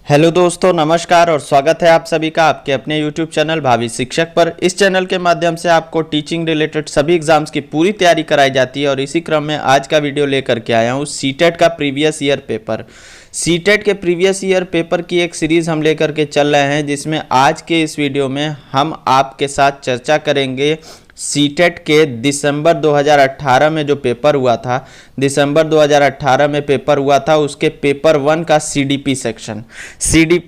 Hello दोस्तों, नमस्कार और स्वागत है आप सभी का आपके अपने यूट्यूब चैनल भावी शिक्षक पर। इस चैनल के माध्यम से आपको टीचिंग रिलेटेड सभी एग्जाम्स की पूरी तैयारी कराई जाती है और इसी क्रम में आज का वीडियो लेकर के आया हूँ सीटेट का प्रीवियस ईयर पेपर। सीटेट के प्रीवियस ईयर पेपर की एक सीरीज़ हम लेकर के चल रहे हैं, जिसमें आज के इस वीडियो में हम आपके साथ चर्चा करेंगे सीटेट के दिसंबर 2018 में जो पेपर हुआ था, दिसंबर 2018 में पेपर हुआ था, उसके पेपर 1 का सीडीपी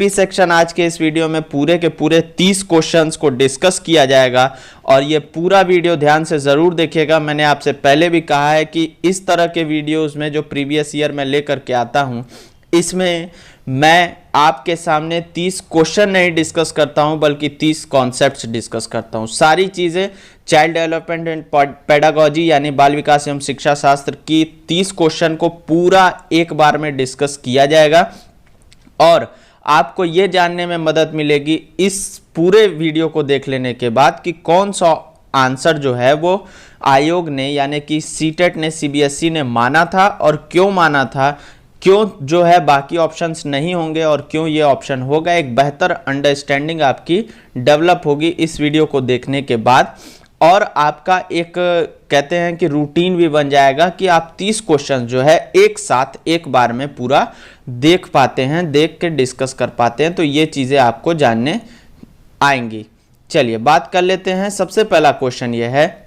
सेक्शन आज के इस वीडियो में पूरे के पूरे 30 क्वेश्चंस को डिस्कस किया जाएगा और ये पूरा वीडियो ध्यान से ज़रूर देखिएगा। मैंने आपसे पहले भी कहा है कि इस तरह के वीडियोज़ में जो प्रीवियस ईयर में लेकर के आता हूँ, इसमें मैं आपके सामने 30 क्वेश्चन नहीं डिस्कस करता हूं, बल्कि 30 कॉन्सेप्ट्स डिस्कस करता हूं। सारी चीज़ें चाइल्ड डेवलपमेंट एंड पेडागोजी यानी बाल विकास एवं शिक्षा शास्त्र की 30 क्वेश्चन को पूरा एक बार में डिस्कस किया जाएगा और आपको ये जानने में मदद मिलेगी इस पूरे वीडियो को देख लेने के बाद कि कौन सा आंसर जो है वो आयोग ने यानी कि सीटेट ने, सीबीएसई ने माना था और क्यों माना था, क्यों जो है बाकी ऑप्शंस नहीं होंगे और क्यों ये ऑप्शन होगा। एक बेहतर अंडरस्टैंडिंग आपकी डेवलप होगी इस वीडियो को देखने के बाद और आपका एक कहते हैं कि रूटीन भी बन जाएगा कि आप 30 क्वेश्चन जो है एक साथ एक बार में पूरा देख पाते हैं, देख के डिस्कस कर पाते हैं, तो ये चीज़ें आपको जानने आएंगी। चलिए बात कर लेते हैं। सबसे पहला क्वेश्चन ये है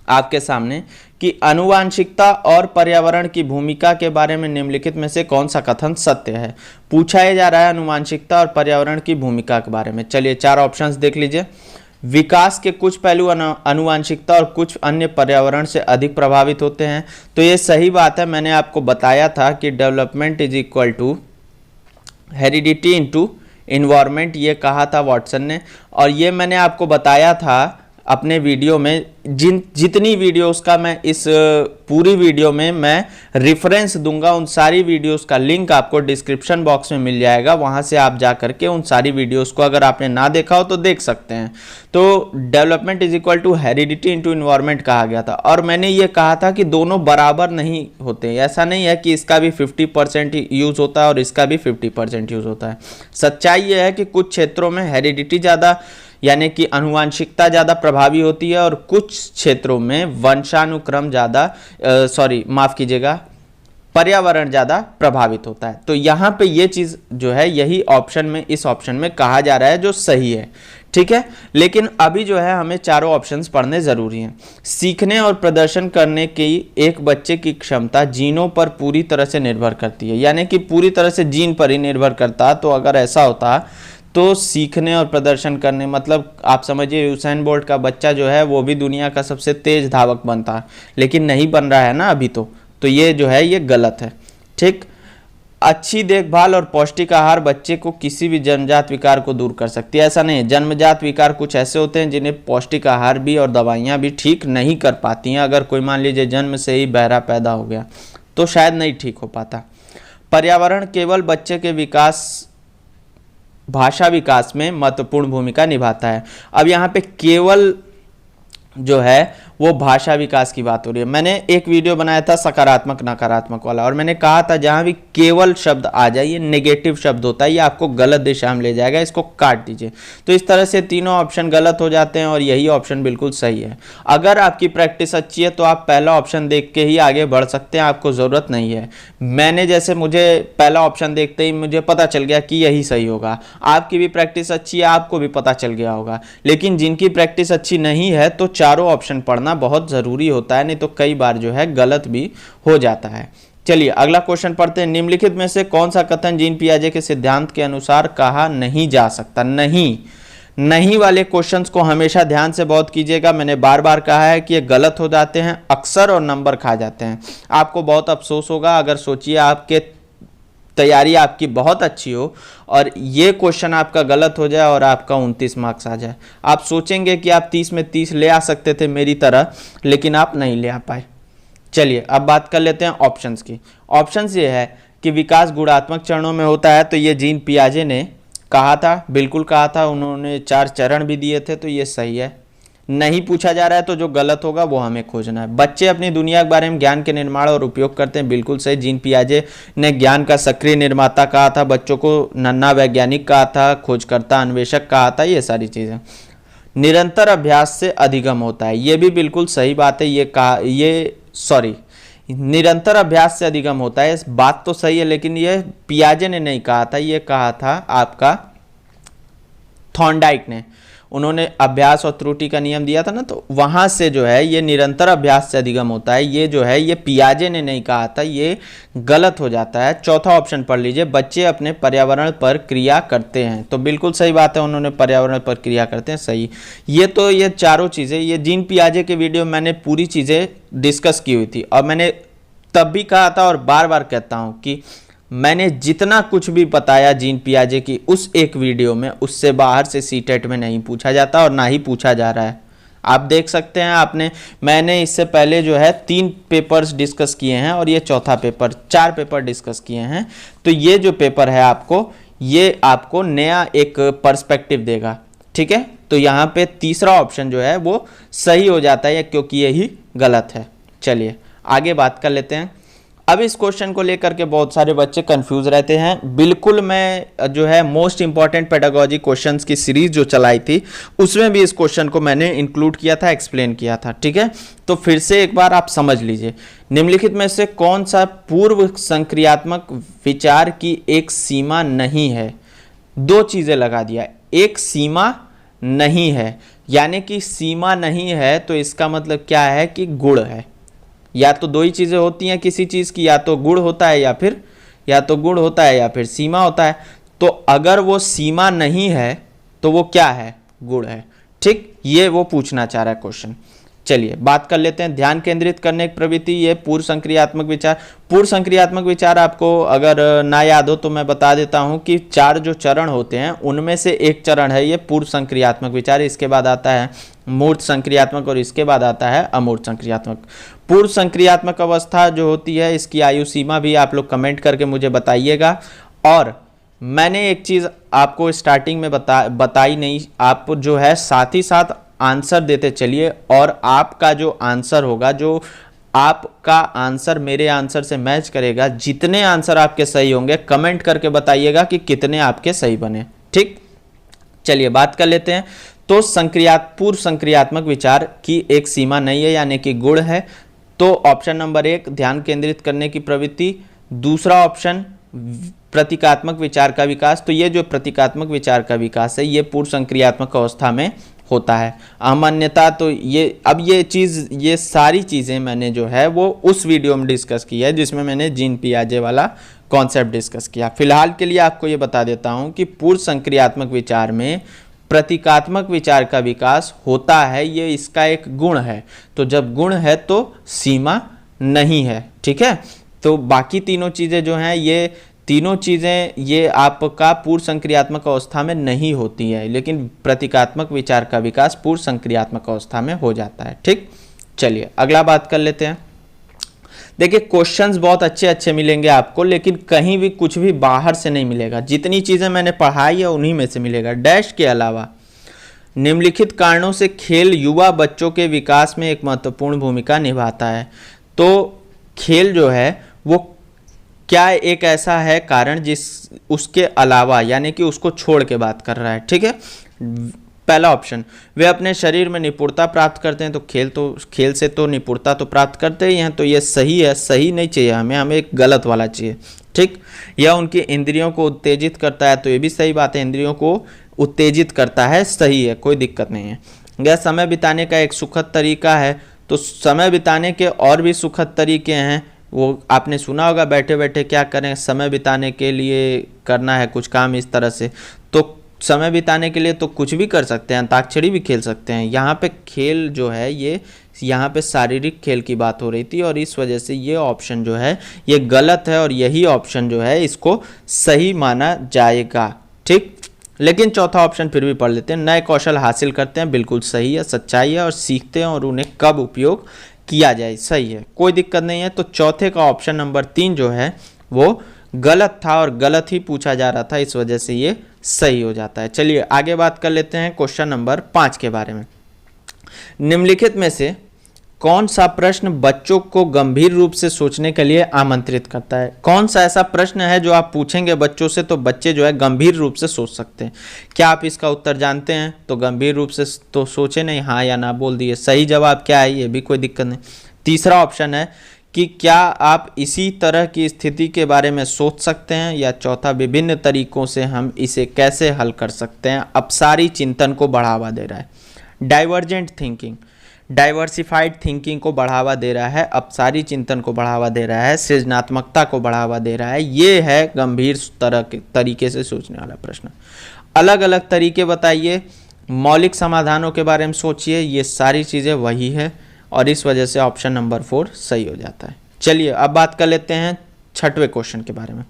आपके सामने कि आनुवांशिकता और पर्यावरण की भूमिका के बारे में निम्नलिखित में से कौन सा कथन सत्य है। पूछा जा रहा है आनुवांशिकता और पर्यावरण की भूमिका के बारे में। चलिए 4 ऑप्शंस देख लीजिए। विकास के कुछ पहलू आनुवांशिकता और कुछ अन्य पर्यावरण से अधिक प्रभावित होते हैं, तो ये सही बात है। मैंने आपको बताया था कि development is equal to heredity into environment, ये कहा था वाटसन ने, और ये मैंने आपको बताया था अपने वीडियो में। जितनी वीडियोस का मैं इस पूरी वीडियो में मैं रेफरेंस दूंगा, उन सारी वीडियोस का लिंक आपको डिस्क्रिप्शन बॉक्स में मिल जाएगा, वहां से आप जा करके उन सारी वीडियोस को अगर आपने ना देखा हो तो देख सकते हैं। तो development is equal to heredity into environment कहा गया था और मैंने ये कहा था कि दोनों बराबर नहीं होते। ऐसा नहीं है कि इसका भी 50% यूज होता है और इसका भी 50% यूज होता है। सच्चाई यह है कि कुछ क्षेत्रों में हेरिडिटी ज़्यादा यानी कि आनुवांशिकता ज़्यादा प्रभावी होती है और कुछ क्षेत्रों में वंशानुक्रम पर्यावरण ज़्यादा प्रभावित होता है। तो यहाँ पे ये चीज़ जो है यही ऑप्शन में, इस ऑप्शन में कहा जा रहा है जो सही है, ठीक है। लेकिन अभी जो है हमें चारों ऑप्शंस पढ़ने ज़रूरी हैं। सीखने और प्रदर्शन करने की एक बच्चे की क्षमता जीनों पर पूरी तरह से निर्भर करती है, यानी कि पूरी तरह से जीन पर ही निर्भर करता। तो अगर ऐसा होता तो सीखने और प्रदर्शन करने मतलब आप समझिए यूसैन बोल्ट का बच्चा जो है वो भी दुनिया का सबसे तेज धावक बनता, लेकिन नहीं बन रहा है ना अभी। तो ये जो है ये गलत है, ठीक। अच्छी देखभाल और पौष्टिक आहार बच्चे को किसी भी जन्मजात विकार को दूर कर सकती है। ऐसा नहीं है, जन्मजात विकार कुछ ऐसे होते हैं जिन्हें पौष्टिक आहार भी और दवाइयाँ भी ठीक नहीं कर पाती हैं। अगर कोई मान लीजिए जन्म से ही बहरा पैदा हो गया तो शायद नहीं ठीक हो पाता। पर्यावरण केवल बच्चे के भाषा विकास में महत्वपूर्ण भूमिका निभाता है। अब यहाँ पे केवल जो है वो भाषा विकास की बात हो रही है। मैंने एक वीडियो बनाया था सकारात्मक नकारात्मक वाला और मैंने कहा था जहाँ भी केवल शब्द आ जाए, ये नेगेटिव शब्द होता है, ये आपको गलत दिशा में ले जाएगा, इसको काट दीजिए। तो इस तरह से तीनों ऑप्शन गलत हो जाते हैं और यही ऑप्शन बिल्कुल सही है। अगर आपकी प्रैक्टिस अच्छी है तो आप पहला ऑप्शन देख के ही आगे बढ़ सकते हैं, आपको ज़रूरत नहीं है। मैंने जैसे मुझे पहला ऑप्शन देखते ही मुझे पता चल गया कि यही सही होगा। आपकी भी प्रैक्टिस अच्छी है, आपको भी पता चल गया होगा। लेकिन जिनकी प्रैक्टिस अच्छी नहीं है तो चारों ऑप्शन पढ़ना बहुत जरूरी होता है, नहीं तो कई बार जो है गलत भी हो जाता है। चलिए अगला क्वेश्चन पढ़ते हैं। निम्नलिखित में से कौन सा कथन जीन पियाजे के सिद्धांत के अनुसार कहा नहीं जा सकता। नहीं वाले क्वेश्चंस को हमेशा ध्यान से बहुत कीजिएगा। मैंने बार बार कहा है कि ये गलत हो जाते हैं अक्सर और नंबर खा जाते हैं। आपको बहुत अफसोस होगा अगर सोचिए आपके तैयारी आपकी बहुत अच्छी हो और ये क्वेश्चन आपका गलत हो जाए और आपका 29 मार्क्स आ जाए। आप सोचेंगे कि आप 30 में 30 ले आ सकते थे मेरी तरह, लेकिन आप नहीं ले आ पाए। चलिए अब बात कर लेते हैं ऑप्शंस की। ऑप्शंस ये है कि विकास गुणात्मक चरणों में होता है, तो ये जीन पियाजे ने कहा था, बिल्कुल कहा था, उन्होंने 4 चरण भी दिए थे, तो ये सही है। नहीं पूछा जा रहा है तो जो गलत होगा वो हमें खोजना है। बच्चे अपनी दुनिया के बारे में ज्ञान के निर्माण और उपयोग करते हैं, बिल्कुल सही। जीन पियाजे ने ज्ञान का सक्रिय निर्माता कहा था, बच्चों को नन्हा वैज्ञानिक कहा था, खोजकर्ता अन्वेषक कहा था, ये सारी चीजें। निरंतर अभ्यास से अधिगम होता है, ये भी बिल्कुल सही बात है। निरंतर अभ्यास से अधिगम होता है, इस बात तो सही है, लेकिन ये पियाजे ने नहीं कहा था, ये कहा था आपका थॉर्नडाइक ने। उन्होंने अभ्यास और त्रुटि का नियम दिया था ना, तो वहां से जो है ये निरंतर अभ्यास से अधिगम होता है, ये जो है ये पियाजे ने नहीं कहा था, ये गलत हो जाता है। चौथा ऑप्शन पढ़ लीजिए, बच्चे अपने पर्यावरण पर क्रिया करते हैं, तो बिल्कुल सही बात है, उन्होंने पर्यावरण पर क्रिया करते हैं, सही। ये चारों चीजें, ये जीन पियाजे के वीडियो मैंने पूरी चीजें डिस्कस की हुई थी, और मैंने तब भी कहा था और बार बार कहता हूं कि मैंने जितना कुछ भी बताया जीन पियाजे की उस एक वीडियो में, उससे बाहर से सीटेट में नहीं पूछा जाता और ना ही पूछा जा रहा है। आप देख सकते हैं, मैंने इससे पहले जो है 3 पेपर्स डिस्कस किए हैं और ये चौथा पेपर, 4 पेपर डिस्कस किए हैं। तो ये जो पेपर है ये आपको नया एक पर्सपेक्टिव देगा, ठीक है। तो यहाँ पे तीसरा ऑप्शन जो है वो सही हो जाता है, क्योंकि यही गलत है। चलिए आगे बात कर लेते हैं। अब इस क्वेश्चन को लेकर के बहुत सारे बच्चे कंफ्यूज रहते हैं। बिल्कुल, मैं जो है मोस्ट इंपॉर्टेंट पेडागोजी क्वेश्चंस की सीरीज जो चलाई थी उसमें भी इस क्वेश्चन को मैंने इंक्लूड किया था, एक्सप्लेन किया था, ठीक है। तो फिर से एक बार आप समझ लीजिए, निम्नलिखित में से कौन सा पूर्व संक्रियात्मक विचार की एक सीमा नहीं है। 2 चीजें लगा दिया, एक सीमा नहीं है, यानी कि सीमा नहीं है तो इसका मतलब क्या है कि गुण है। या तो 2 ही चीजें होती हैं किसी चीज की, या तो गुण होता है या फिर सीमा होता है। तो अगर वो सीमा नहीं है तो वो क्या है, गुण है, ठीक। ये वो पूछना चाह रहा है क्वेश्चन। चलिए बात कर लेते हैं ध्यान केंद्रित करने की प्रवृत्ति, ये पूर्व संक्रियात्मक विचार। पूर्व संक्रियात्मक विचार आपको अगर ना याद हो तो मैं बता देता हूं कि 4 जो चरण होते हैं उनमें से एक चरण है ये पूर्व संक्रियात्मक विचार, इसके बाद आता है मूर्त संक्रियात्मक और इसके बाद आता है अमूर्त संक्रियात्मक। पूर्व संक्रियात्मक अवस्था जो होती है इसकी आयु सीमा भी आप लोग कमेंट करके मुझे बताइएगा। और मैंने एक चीज आपको स्टार्टिंग में बताई नहीं, आप जो है साथ ही साथ आंसर देते चलिए, और आपका जो आंसर होगा, जो आपका आंसर मेरे आंसर से मैच करेगा, जितने आंसर आपके सही होंगे कमेंट करके बताइएगा कि कितने आपके सही बने, ठीक। चलिए बात कर लेते हैं। तो पूर्व संक्रियात्मक विचार की एक सीमा नहीं है, यानी कि गुण है। तो ऑप्शन नंबर 1 ध्यान केंद्रित करने की प्रवृत्ति, दूसरा ऑप्शन प्रतीकात्मक विचार का विकास। तो ये जो प्रतीकात्मक विचार का विकास है ये पूर्व संक्रियात्मक अवस्था में होता है। अमान्यता, तो ये सारी चीजें मैंने जो है वो उस वीडियो में डिस्कस की है जिसमें मैंने जीन पियाजे वाला कॉन्सेप्ट डिस्कस किया। फिलहाल के लिए आपको ये बता देता हूं कि पूर्व संक्रियात्मक विचार में प्रतीकात्मक विचार का विकास होता है, ये इसका एक गुण है। तो जब गुण है तो सीमा नहीं है, ठीक है। तो बाकी तीनों चीजें जो हैं ये तीनों चीजें ये आपका पूर्व संक्रियात्मक अवस्था में नहीं होती है, लेकिन प्रतीकात्मक विचार का विकास पूर्व संक्रियात्मक अवस्था में हो जाता है, ठीक। चलिए अगला बात कर लेते हैं। देखिए क्वेश्चंस बहुत अच्छे अच्छे मिलेंगे आपको, लेकिन कहीं भी कुछ भी बाहर से नहीं मिलेगा। जितनी चीजें मैंने पढ़ाई है उन्हीं में से मिलेगा। डैश के अलावा निम्नलिखित कारणों से खेल युवा बच्चों के विकास में एक महत्वपूर्ण भूमिका निभाता है। तो खेल जो है वो क्या एक ऐसा है कारण जिस उसके अलावा, यानी कि उसको छोड़ के बात कर रहा है, ठीक है। पहला ऑप्शन, वे अपने शरीर में निपुणता प्राप्त करते हैं। तो खेल से तो निपुणता तो प्राप्त करते ही हैं, तो ये सही है। सही नहीं चाहिए हमें एक गलत वाला चाहिए, ठीक। या उनकी इंद्रियों को उत्तेजित करता है, तो ये भी सही बात है, इंद्रियों को उत्तेजित करता है, सही है, कोई दिक्कत नहीं है। यह समय बिताने का एक सुखद तरीका है। तो समय बिताने के और भी सुखद तरीके हैं, वो आपने सुना होगा, बैठे बैठे क्या करें, समय बिताने के लिए करना है कुछ काम इस तरह से। तो समय बिताने के लिए तो कुछ भी कर सकते हैं, अंताक्षरी भी खेल सकते हैं। यहाँ पे खेल जो है ये यहाँ पे शारीरिक खेल की बात हो रही थी, और इस वजह से ये ऑप्शन जो है ये गलत है, और यही ऑप्शन जो है इसको सही माना जाएगा, ठीक। लेकिन चौथा ऑप्शन फिर भी पढ़ लेते हैं। नए कौशल हासिल करते हैं, बिल्कुल सही है, सच्चाई है। और सीखते हैं और उन्हें कब उपयोग किया जाए, सही है, कोई दिक्कत नहीं है। तो चौथे का ऑप्शन नंबर 3 जो है वो गलत था, और गलत ही पूछा जा रहा था, इस वजह से ये सही हो जाता है। चलिए आगे बात कर लेते हैं क्वेश्चन नंबर 5 के बारे में। निम्नलिखित में से कौन सा प्रश्न बच्चों को गंभीर रूप से सोचने के लिए आमंत्रित करता है? कौन सा ऐसा प्रश्न है जो आप पूछेंगे बच्चों से तो बच्चे जो है गंभीर रूप से सोच सकते हैं? क्या आप इसका उत्तर जानते हैं? तो गंभीर रूप से तो सोचे नहीं, हाँ या ना बोल दिए। सही जवाब क्या है? ये भी कोई दिक्कत नहीं। तीसरा ऑप्शन है कि क्या आप इसी तरह की स्थिति के बारे में सोच सकते हैं, या चौथा विभिन्न तरीकों से हम इसे कैसे हल कर सकते हैं। अपसारी चिंतन को बढ़ावा दे रहा है, डाइवर्जेंट थिंकिंग, डाइवर्सिफाइड थिंकिंग को बढ़ावा दे रहा है, अपसारी चिंतन को बढ़ावा दे रहा है, सृजनात्मकता को बढ़ावा दे रहा है। ये है गंभीर तरह के तरीके से सोचने वाला प्रश्न। अलग अलग तरीके बताइए, मौलिक समाधानों के बारे में सोचिए, ये सारी चीज़ें वही है और इस वजह से ऑप्शन नंबर 4 सही हो जाता है। चलिए अब बात कर लेते हैं 6वें क्वेश्चन के बारे में।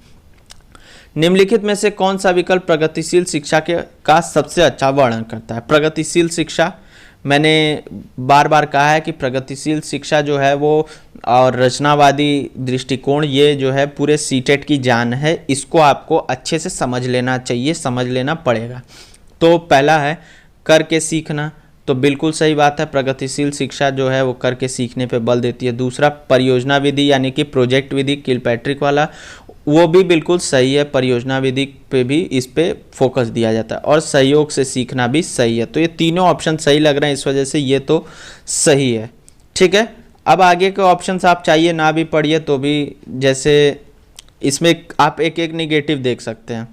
निम्नलिखित में से कौन सा विकल्प प्रगतिशील शिक्षा का सबसे अच्छा वर्णन करता है? प्रगतिशील शिक्षा, मैंने बार बार कहा है कि प्रगतिशील शिक्षा जो है वो और रचनावादी दृष्टिकोण, ये जो है पूरे सीटेट की जान है। इसको आपको अच्छे से समझ लेना चाहिए, समझ लेना पड़ेगा। तो पहला है करके सीखना, तो बिल्कुल सही बात है, प्रगतिशील शिक्षा जो है वो करके सीखने पे बल देती है। दूसरा परियोजना विधि यानी कि प्रोजेक्ट विधि, किलपैट्रिक वाला, वो भी बिल्कुल सही है, परियोजना विधि पे भी इस पे फोकस दिया जाता है। और सहयोग से सीखना भी सही है। तो ये तीनों ऑप्शन सही लग रहे हैं, इस वजह से ये तो सही है। ठीक है, अब आगे के ऑप्शंस आप चाहिए ना भी पढ़िए तो भी, जैसे इसमें आप एक एक निगेटिव देख सकते हैं।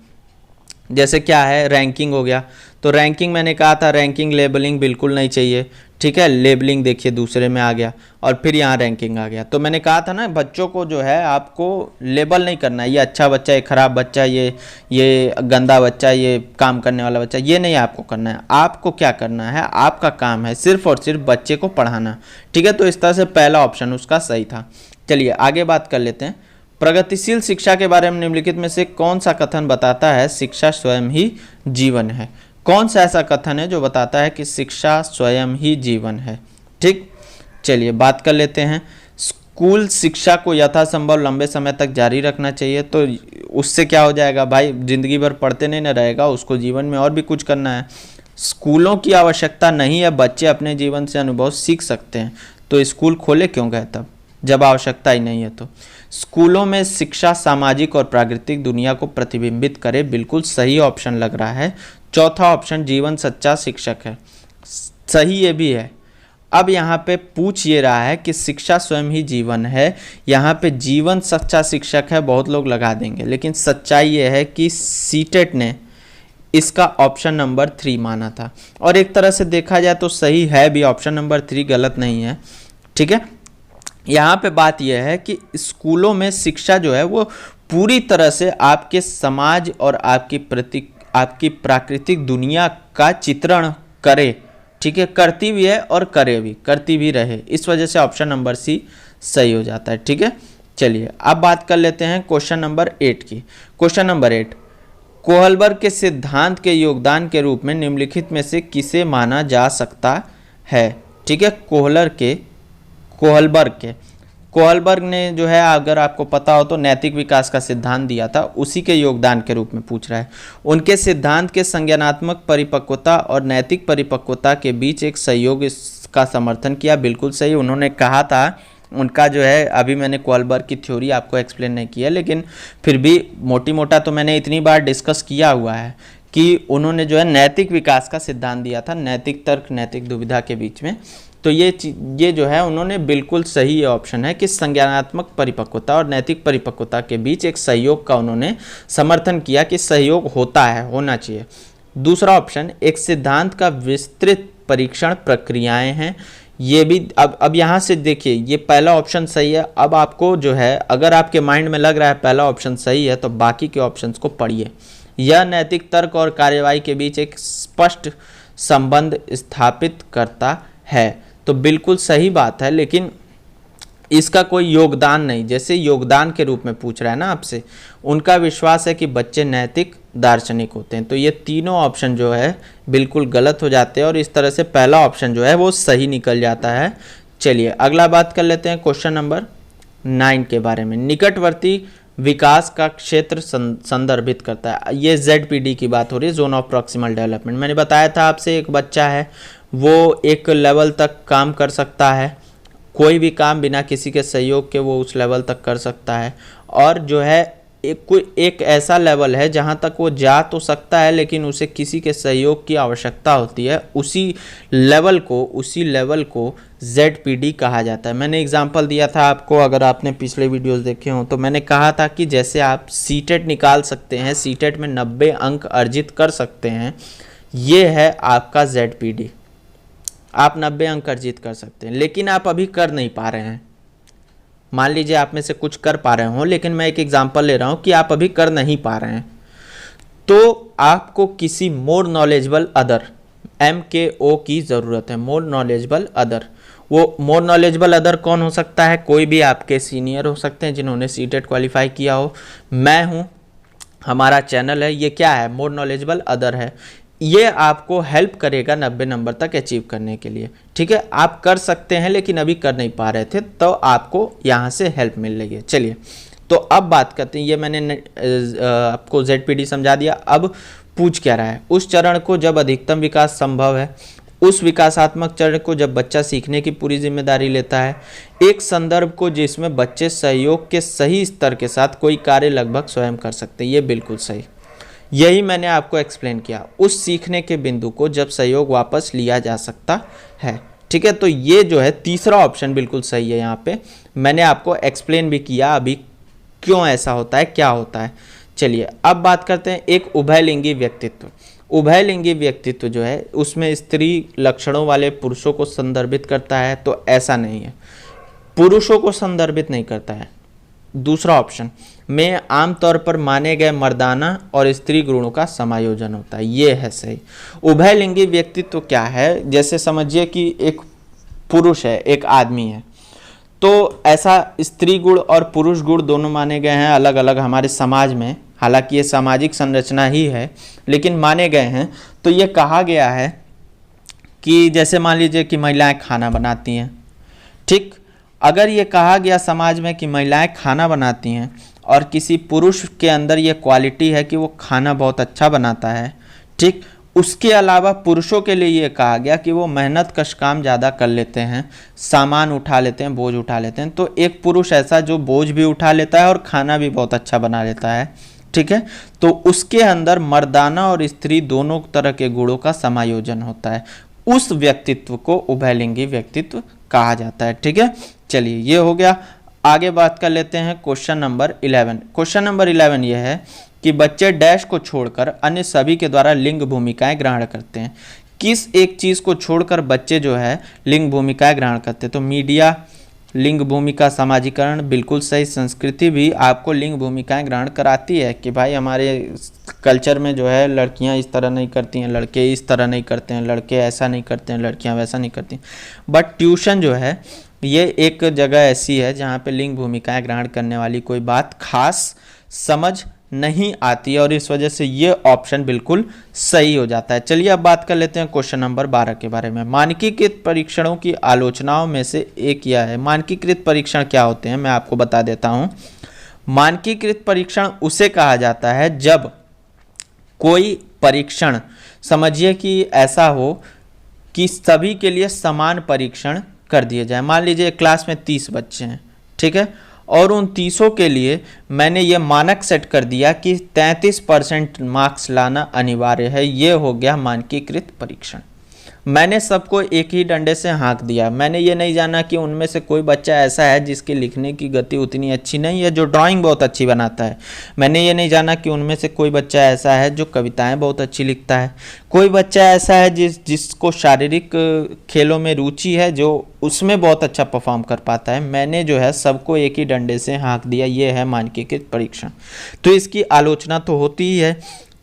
जैसे क्या है, रैंकिंग हो गया, तो रैंकिंग मैंने कहा था रैंकिंग लेबलिंग बिल्कुल नहीं चाहिए। ठीक है, लेबलिंग देखिए दूसरे में आ गया और फिर यहाँ रैंकिंग आ गया। तो मैंने कहा था ना बच्चों को जो है आपको लेबल नहीं करना है, ये अच्छा बच्चा, ये खराब बच्चा, ये गंदा बच्चा, ये काम करने वाला बच्चा, ये नहीं आपको करना है। आपको क्या करना है, आपका काम है सिर्फ और सिर्फ बच्चे को पढ़ाना। ठीक है, तो इस तरह से पहला ऑप्शन उसका सही था। चलिए आगे बात कर लेते हैं। प्रगतिशील शिक्षा के बारे में निम्नलिखित में से कौन सा कथन बताता है शिक्षा स्वयं ही जीवन है? कौन सा ऐसा कथन है जो बताता है कि शिक्षा स्वयं ही जीवन है? ठीक, चलिए बात कर लेते हैं। स्कूल शिक्षा को यथासंभव लंबे समय तक जारी रखना चाहिए। तो उससे क्या हो जाएगा भाई, जिंदगी भर पढ़ते नहीं ना रहेगा, उसको जीवन में और भी कुछ करना है। स्कूलों की आवश्यकता नहीं है, बच्चे अपने जीवन से अनुभव सीख सकते हैं। तो स्कूल खोले क्यों गए तब, जब आवश्यकता ही नहीं है? तो स्कूलों में शिक्षा सामाजिक और प्राकृतिक दुनिया को प्रतिबिंबित करे, बिल्कुल सही ऑप्शन लग रहा है। चौथा ऑप्शन जीवन सच्चा शिक्षक है, सही ये भी है। अब यहाँ पे पूछ ये रहा है कि शिक्षा स्वयं ही जीवन है, यहाँ पे जीवन सच्चा शिक्षक है बहुत लोग लगा देंगे, लेकिन सच्चाई ये है कि सीटेट ने इसका ऑप्शन नंबर 3 माना था। और एक तरह से देखा जाए तो सही है भी, ऑप्शन नंबर 3 गलत नहीं है। ठीक है, यहाँ पे बात यह है कि स्कूलों में शिक्षा जो है वो पूरी तरह से आपके समाज और आपकी प्राकृतिक दुनिया का चित्रण करे। ठीक है, करती भी है और करे भी, करती भी रहे। इस वजह से ऑप्शन नंबर सी सही हो जाता है। ठीक है, चलिए अब बात कर लेते हैं क्वेश्चन नंबर 8 की। क्वेश्चन नंबर 8, कोहलबर्ग के सिद्धांत के योगदान के रूप में निम्नलिखित में से किसे माना जा सकता है? ठीक है, कोहलबर्ग ने जो है, अगर आपको पता हो तो नैतिक विकास का सिद्धांत दिया था, उसी के योगदान के रूप में पूछ रहा है। उनके सिद्धांत के संज्ञानात्मक परिपक्वता और नैतिक परिपक्वता के बीच एक सहयोग का समर्थन किया, बिल्कुल सही। उन्होंने कहा था, उनका जो है, अभी मैंने कोहलबर्ग की थ्योरी आपको एक्सप्लेन नहीं किया, लेकिन फिर भी मोटी मोटा तो मैंने इतनी बार डिस्कस किया हुआ है कि उन्होंने जो है नैतिक विकास का सिद्धांत दिया था, नैतिक तर्क नैतिक दुविधा के बीच में। तो ये जो है उन्होंने बिल्कुल सही ऑप्शन है कि संज्ञानात्मक परिपक्वता और नैतिक परिपक्वता के बीच एक सहयोग का उन्होंने समर्थन किया कि सहयोग होता है, होना चाहिए। दूसरा ऑप्शन, एक सिद्धांत का विस्तृत परीक्षण प्रक्रियाएं हैं। ये भी अब यहाँ से देखिए, ये पहला ऑप्शन सही है। अब आपको जो है, अगर आपके माइंड में लग रहा है पहला ऑप्शन सही है, तो बाकी के ऑप्शंस को पढ़िए। यह नैतिक तर्क और कार्यवाही के बीच एक स्पष्ट संबंध स्थापित करता है। तो बिल्कुल सही बात है, लेकिन इसका कोई योगदान नहीं, जैसे योगदान के रूप में पूछ रहा है ना आपसे। उनका विश्वास है कि बच्चे नैतिक दार्शनिक होते हैं। तो ये तीनों ऑप्शन जो है बिल्कुल गलत हो जाते हैं और इस तरह से पहला ऑप्शन जो है वो सही निकल जाता है। चलिए अगला बात कर लेते हैं क्वेश्चन नंबर 9 के बारे में। निकटवर्ती विकास का क्षेत्र संदर्भित करता है। ये ZPD की बात हो रही है, जोन ऑफ प्रॉक्सिमल डेवलपमेंट। मैंने बताया था आपसे, एक बच्चा है वो एक लेवल तक काम कर सकता है, कोई भी काम बिना किसी के सहयोग के वो उस लेवल तक कर सकता है। और जो है एक ऐसा लेवल है जहाँ तक वो जा तो सकता है लेकिन उसे किसी के सहयोग की आवश्यकता होती है, उसी लेवल को ZPD कहा जाता है। मैंने एग्जांपल दिया था आपको, अगर आपने पिछले वीडियोस देखे हों तो मैंने कहा था कि जैसे आप सीटेट निकाल सकते हैं, सीटेट में 90 अंक अर्जित कर सकते हैं, ये है आपका ZPD। आप 90 अंक अर्जित कर सकते हैं, लेकिन आप अभी कर नहीं पा रहे हैं। मान लीजिए आप में से कुछ कर पा रहे हो, लेकिन मैं एक एग्जांपल ले रहा हूं कि आप अभी कर नहीं पा रहे हैं, तो आपको किसी मोर नॉलेजेबल अदर MKO की ज़रूरत है। मोर नॉलेजेबल अदर, वो मोर नॉलेजेबल अदर कौन हो सकता है? कोई भी आपके सीनियर हो सकते हैं जिन्होंने सीटेट क्वालिफाई किया हो, मैं हूँ, हमारा चैनल है, ये क्या है? मोर नॉलेजेबल अदर है। ये आपको हेल्प करेगा 90 नंबर तक अचीव करने के लिए। ठीक है, आप कर सकते हैं लेकिन अभी कर नहीं पा रहे थे, तो आपको यहाँ से हेल्प मिल रही है। चलिए, तो अब बात करते हैं, ये मैंने आपको ZPD समझा दिया। अब पूछ क्या रहा है? उस चरण को जब अधिकतम विकास संभव है, उस विकासात्मक चरण को जब बच्चा सीखने की पूरी जिम्मेदारी लेता है, एक संदर्भ को जिसमें बच्चे सहयोग के सही स्तर के साथ कोई कार्य लगभग स्वयं कर सकते हैं। ये बिल्कुल सही, यही मैंने आपको एक्सप्लेन किया। उस सीखने के बिंदु को जब सहयोग वापस लिया जा सकता है। ठीक है, तो ये जो है तीसरा ऑप्शन बिल्कुल सही है। यहाँ पे मैंने आपको एक्सप्लेन भी किया अभी क्यों ऐसा होता है, क्या होता है। चलिए, अब बात करते हैं एक उभयलिंगी व्यक्तित्व। उभयलिंगी व्यक्तित्व जो है उसमें स्त्री लक्षणों वाले पुरुषों को संदर्भित करता है, तो ऐसा नहीं है, पुरुषों को संदर्भित नहीं करता है। दूसरा ऑप्शन में आमतौर पर माने गए मर्दाना और स्त्री गुणों का समायोजन होता है, ये है सही। उभयलिंगी व्यक्तित्व क्या है? जैसे समझिए कि एक पुरुष है, एक आदमी है, तो ऐसा स्त्री गुण और पुरुष गुण दोनों माने गए हैं अलग अलग हमारे समाज में। हालांकि ये सामाजिक संरचना ही है, लेकिन माने गए हैं। तो ये कहा गया है कि जैसे मान लीजिए कि महिलाएं खाना बनाती हैं, ठीक, अगर ये कहा गया समाज में कि महिलाएं खाना बनाती हैं और किसी पुरुष के अंदर ये क्वालिटी है कि वो खाना बहुत अच्छा बनाता है, ठीक, उसके अलावा पुरुषों के लिए ये कहा गया कि वो मेहनत कश काम ज़्यादा कर लेते हैं, सामान उठा लेते हैं, बोझ उठा लेते हैं, तो एक पुरुष ऐसा जो बोझ भी उठा लेता है और खाना भी बहुत अच्छा बना लेता है, ठीक है, तो उसके अंदर मर्दाना और स्त्री दोनों तरह के गुणों का समायोजन होता है। उस व्यक्तित्व को उभयलिंगी व्यक्तित्व कहा जाता है। ठीक है, चलिए ये हो गया। आगे बात कर लेते हैं क्वेश्चन नंबर 11। क्वेश्चन नंबर 11 ये है कि बच्चे डैश को छोड़कर अन्य सभी के द्वारा लिंग भूमिकाएं ग्रहण करते हैं। किस एक चीज़ को छोड़कर बच्चे जो है लिंग भूमिकाएं ग्रहण करते हैं? तो मीडिया लिंग भूमिका, सामाजिकरण, बिल्कुल सही। संस्कृति भी आपको लिंग भूमिकाएं ग्रहण कराती है कि भाई हमारे कल्चर में जो है लड़कियां इस तरह नहीं करती हैं, लड़के इस तरह नहीं करते हैं, लड़के ऐसा नहीं करते हैं, लड़कियां वैसा नहीं करती। बट ट्यूशन जो है ये एक जगह ऐसी है जहाँ पे लिंग भूमिकाएं ग्रहण करने वाली कोई बात खास समझ नहीं आती है, और इस वजह से ये ऑप्शन बिल्कुल सही हो जाता है। चलिए अब बात कर लेते हैं क्वेश्चन नंबर 12 के बारे में। मानकीकृत परीक्षणों की आलोचनाओं में से एक यह है। मानकीकृत परीक्षण क्या होते हैं मैं आपको बता देता हूँ। मानकीकृत परीक्षण उसे कहा जाता है जब कोई परीक्षण, समझिए कि ऐसा हो कि सभी के लिए समान परीक्षण कर दिए जाए। मान लीजिए क्लास में 30 बच्चे हैं, ठीक है, और उन 30 के लिए मैंने ये मानक सेट कर दिया कि 33% मार्क्स लाना अनिवार्य है। ये हो गया मानकीकृत परीक्षण। मैंने सबको एक ही डंडे से हाँक दिया। मैंने ये नहीं जाना कि उनमें से कोई बच्चा ऐसा है जिसकी लिखने की गति उतनी अच्छी नहीं है, जो ड्राइंग बहुत अच्छी बनाता है। मैंने ये नहीं जाना कि उनमें से कोई बच्चा ऐसा है जो कविताएं बहुत अच्छी लिखता है। कोई बच्चा ऐसा है जिसको शारीरिक खेलों में रुचि है, जो उसमें बहुत अच्छा परफॉर्म कर पाता है। मैंने जो है सबको एक ही डंडे से हाँक दिया। ये है मानकीकृत परीक्षण। तो इसकी आलोचना तो होती ही है।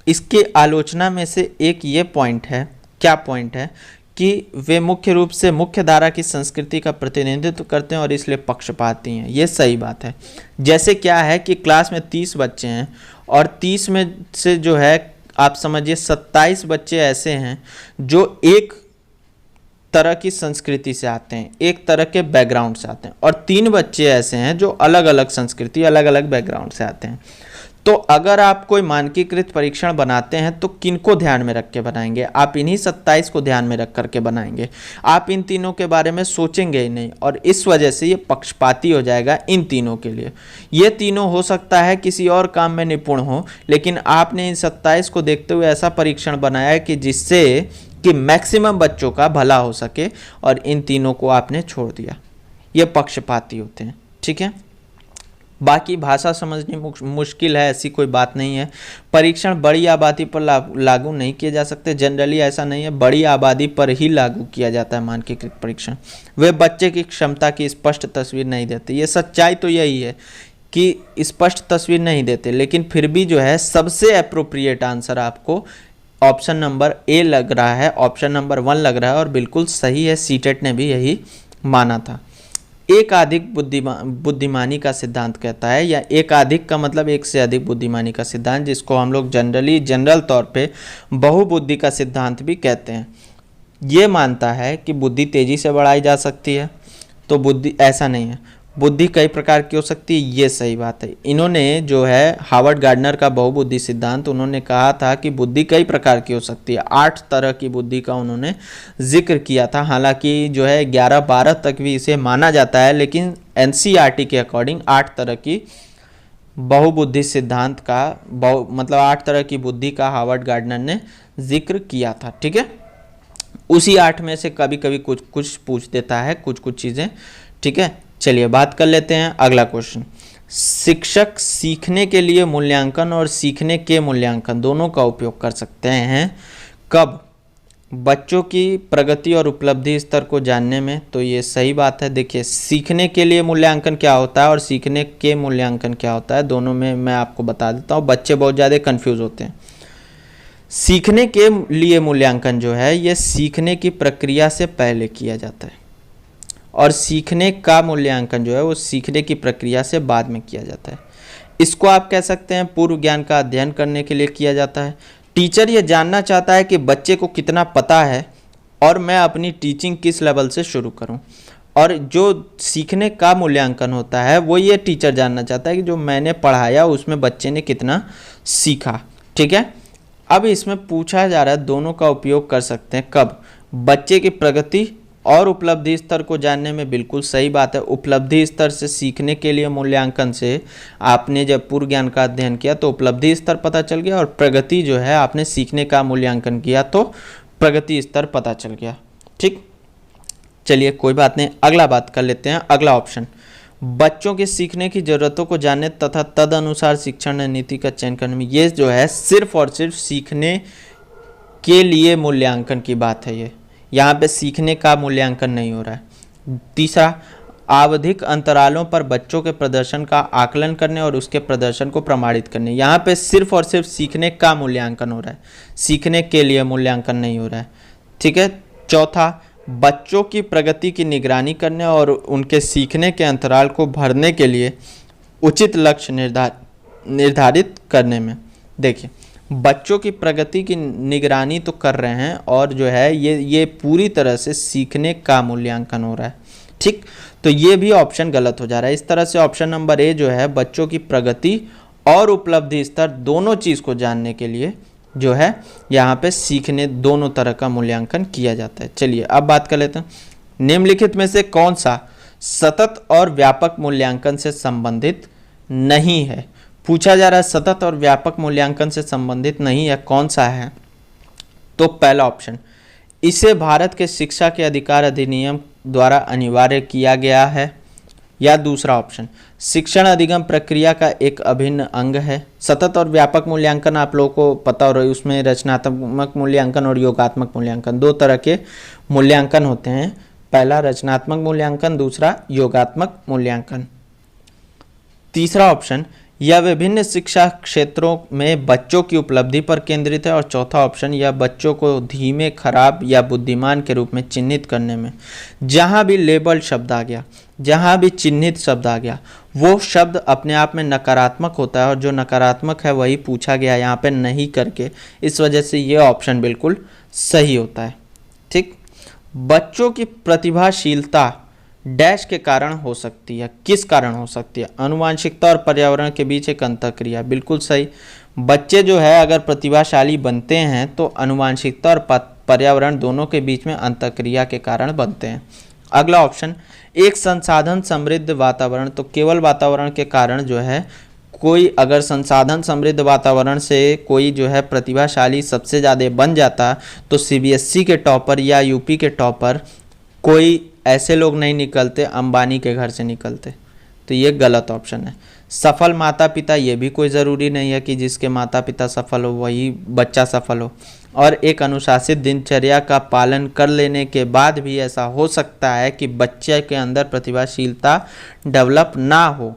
इसके आलोचना में से एक ये पॉइंट है, क्या पॉइंट है, कि वे मुख्य रूप से मुख्य धारा की संस्कृति का प्रतिनिधित्व करते हैं और इसलिए पक्षपाती हैं। ये सही बात है। जैसे क्या है कि क्लास में 30 बच्चे हैं और 30 में से जो है आप समझिए 27 बच्चे ऐसे हैं जो एक तरह की संस्कृति से आते हैं, एक तरह के बैकग्राउंड से आते हैं, और 3 बच्चे ऐसे हैं जो अलग अलग संस्कृति, अलग अलग बैकग्राउंड से आते हैं। तो अगर आप कोई मानकीकृत परीक्षण बनाते हैं तो किनको ध्यान में रख के बनाएंगे? आप इन्हीं 27 को ध्यान में रख करके बनाएंगे। आप इन तीनों के बारे में सोचेंगे ही नहीं और इस वजह से ये पक्षपाती हो जाएगा इन तीनों के लिए। ये तीनों हो सकता है किसी और काम में निपुण हो, लेकिन आपने इन 27 को देखते हुए ऐसा परीक्षण बनाया है कि जिससे कि मैक्सिमम बच्चों का भला हो सके, और इन तीनों को आपने छोड़ दिया। ये पक्षपाती होते हैं, ठीक है। बाकी भाषा समझनी मुश्किल है, ऐसी कोई बात नहीं है। परीक्षण बड़ी आबादी पर लागू नहीं किए जा सकते, जनरली ऐसा नहीं है, बड़ी आबादी पर ही लागू किया जाता है मानकीकृत परीक्षण। वे बच्चे की क्षमता की स्पष्ट तस्वीर नहीं देते। ये सच्चाई तो यही है कि स्पष्ट तस्वीर नहीं देते, लेकिन फिर भी जो है सबसे अप्रोप्रिएट आंसर आपको ऑप्शन नंबर ए लग रहा है, ऑप्शन नंबर 1 लग रहा है, और बिल्कुल सही है। सीटेट ने भी यही माना था। एक अधिक बुद्धिमानी का सिद्धांत कहता है, या एक अधिक का मतलब एक से अधिक बुद्धिमानी का सिद्धांत, जिसको हम लोग जनरल तौर पे बहुबुद्धि का सिद्धांत भी कहते हैं। ये मानता है कि बुद्धि तेजी से बढ़ाई जा सकती है। तो बुद्धि ऐसा नहीं है, बुद्धि कई प्रकार की हो सकती है, ये सही बात है। इन्होंने जो है हार्वर्ड गार्डनर का बहुबुद्धि सिद्धांत, उन्होंने कहा था कि बुद्धि कई प्रकार की हो सकती है। 8 तरह की बुद्धि का उन्होंने जिक्र किया था। हालांकि जो है 11-12 तक भी इसे माना जाता है, लेकिन एनसीईआरटी के अकॉर्डिंग 8 तरह की बहुबुद्धि सिद्धांत का मतलब 8 तरह की बुद्धि का हार्वर्ड गार्डनर ने जिक्र किया था, ठीक है। उसी 8 में से कभी कभी कुछ कुछ पूछ देता है, कुछ कुछ चीज़ें, ठीक है। चलिए बात कर लेते हैं अगला क्वेश्चन। शिक्षक सीखने के लिए मूल्यांकन और सीखने के मूल्यांकन दोनों का उपयोग कर सकते हैं। कब? बच्चों की प्रगति और उपलब्धि स्तर को जानने में। तो ये सही बात है। देखिए, सीखने के लिए मूल्यांकन क्या होता है और सीखने के मूल्यांकन क्या होता है, दोनों में मैं आपको बता देता हूँ। बच्चे बहुत ज़्यादा कंफ्यूज होते हैं। सीखने के लिए मूल्यांकन जो है ये सीखने की प्रक्रिया से पहले किया जाता है, और सीखने का मूल्यांकन जो है वो सीखने की प्रक्रिया से बाद में किया जाता है। इसको आप कह सकते हैं पूर्व ज्ञान का अध्ययन करने के लिए किया जाता है। टीचर ये जानना चाहता है कि बच्चे को कितना पता है और मैं अपनी टीचिंग किस लेवल से शुरू करूं। और जो सीखने का मूल्यांकन होता है वो ये टीचर जानना चाहता है कि जो मैंने पढ़ाया उसमें बच्चे ने कितना सीखा, ठीक है। अब इसमें पूछा जा रहा है दोनों का उपयोग कर सकते हैं। कब? बच्चे की प्रगति और उपलब्धि स्तर को जानने में। बिल्कुल सही बात है। उपलब्धि स्तर से सीखने के लिए मूल्यांकन से आपने जब पूर्व ज्ञान का अध्ययन किया तो उपलब्धि स्तर पता चल गया, और प्रगति जो है आपने सीखने का मूल्यांकन किया तो प्रगति स्तर पता चल गया, ठीक। चलिए कोई बात नहीं, अगला बात कर लेते हैं। अगला ऑप्शन, बच्चों के सीखने की ज़रूरतों को जानने तथा तद अनुसार शिक्षण नीति का चयन करने में। ये जो है सिर्फ और सिर्फ सीखने के लिए मूल्यांकन की बात है। ये यहाँ पे सीखने का मूल्यांकन नहीं हो रहा है। तीसरा, आवधिक अंतरालों पर बच्चों के प्रदर्शन का आकलन करने और उसके प्रदर्शन को प्रमाणित करने। यहाँ पे सिर्फ और सिर्फ सीखने का मूल्यांकन हो रहा है, सीखने के लिए मूल्यांकन नहीं हो रहा है, ठीक है। चौथा, बच्चों की प्रगति की निगरानी करने और उनके सीखने के अंतराल को भरने के लिए उचित लक्ष्य निर्धारित करने में। देखिए, बच्चों की प्रगति की निगरानी तो कर रहे हैं, और जो है ये पूरी तरह से सीखने का मूल्यांकन हो रहा है, ठीक। तो ये भी ऑप्शन गलत हो जा रहा है। इस तरह से ऑप्शन नंबर ए जो है बच्चों की प्रगति और उपलब्धि स्तर दोनों चीज़ को जानने के लिए जो है यहाँ पे सीखने दोनों तरह का मूल्यांकन किया जाता है। चलिए अब बात कर लेते हैं, निम्नलिखित में से कौन सा सतत और व्यापक मूल्यांकन से संबंधित नहीं है। पूछा जा रहा है सतत और व्यापक मूल्यांकन से संबंधित नहीं है, कौन सा है? तो पहला ऑप्शन, इसे भारत के शिक्षा के अधिकार अधिनियम द्वारा अनिवार्य किया गया है। या दूसरा ऑप्शन, शिक्षण अधिगम प्रक्रिया का एक अभिन्न अंग है। सतत और व्यापक मूल्यांकन आप लोगों को पता हो रही है, उसमें रचनात्मक मूल्यांकन और योगात्मक मूल्यांकन दो तरह के मूल्यांकन होते हैं। पहला रचनात्मक मूल्यांकन, दूसरा योगात्मक मूल्यांकन। तीसरा ऑप्शन, यह विभिन्न शिक्षा क्षेत्रों में बच्चों की उपलब्धि पर केंद्रित है। और चौथा ऑप्शन, यह बच्चों को धीमे, खराब या बुद्धिमान के रूप में चिन्हित करने में। जहाँ भी लेबल शब्द आ गया, जहाँ भी चिन्हित शब्द आ गया, वो शब्द अपने आप में नकारात्मक होता है, और जो नकारात्मक है वही पूछा गया यहाँ पे नहीं करके। इस वजह से ये ऑप्शन बिल्कुल सही होता है, ठीक। बच्चों की प्रतिभाशीलता डैश के कारण हो सकती है। किस कारण हो सकती है? आनुवांशिकता और पर्यावरण के बीच एक अंतःक्रिया। बिल्कुल सही। बच्चे जो है अगर प्रतिभाशाली बनते हैं तो आनुवांशिकता और पर्यावरण दोनों के बीच में अंतःक्रिया के कारण बनते हैं। अगला ऑप्शन, एक संसाधन समृद्ध वातावरण। तो केवल वातावरण के कारण जो है कोई अगर संसाधन समृद्ध वातावरण से कोई जो है प्रतिभाशाली सबसे ज़्यादा बन जाता तो सीबीएसई के टॉपर या यूपी के टॉपर कोई ऐसे लोग नहीं निकलते, अंबानी के घर से निकलते। तो ये गलत ऑप्शन है। सफल माता पिता, ये भी कोई ज़रूरी नहीं है कि जिसके माता पिता सफल हो वही बच्चा सफल हो। और एक अनुशासित दिनचर्या का पालन कर लेने के बाद भी ऐसा हो सकता है कि बच्चे के अंदर प्रतिभाशीलता डेवलप ना हो।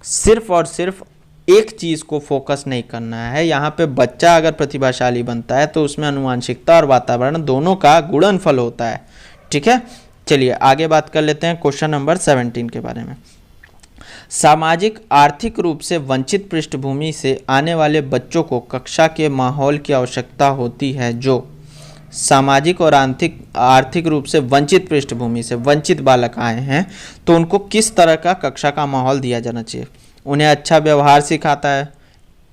सिर्फ और सिर्फ एक चीज़ को फोकस नहीं करना है। यहाँ पे बच्चा अगर प्रतिभाशाली बनता है तो उसमें आनुवांशिकता और वातावरण दोनों का गुणनफल होता है। ठीक है, चलिए आगे बात कर लेते हैं क्वेश्चन नंबर 17 के बारे में। सामाजिक आर्थिक रूप से वंचित पृष्ठभूमि से आने वाले बच्चों को कक्षा के माहौल की आवश्यकता होती है। जो सामाजिक और आर्थिक रूप से वंचित पृष्ठभूमि से वंचित बालक आए हैं तो उनको किस तरह का कक्षा का माहौल दिया जाना चाहिए? उन्हें अच्छा व्यवहार सिखाता है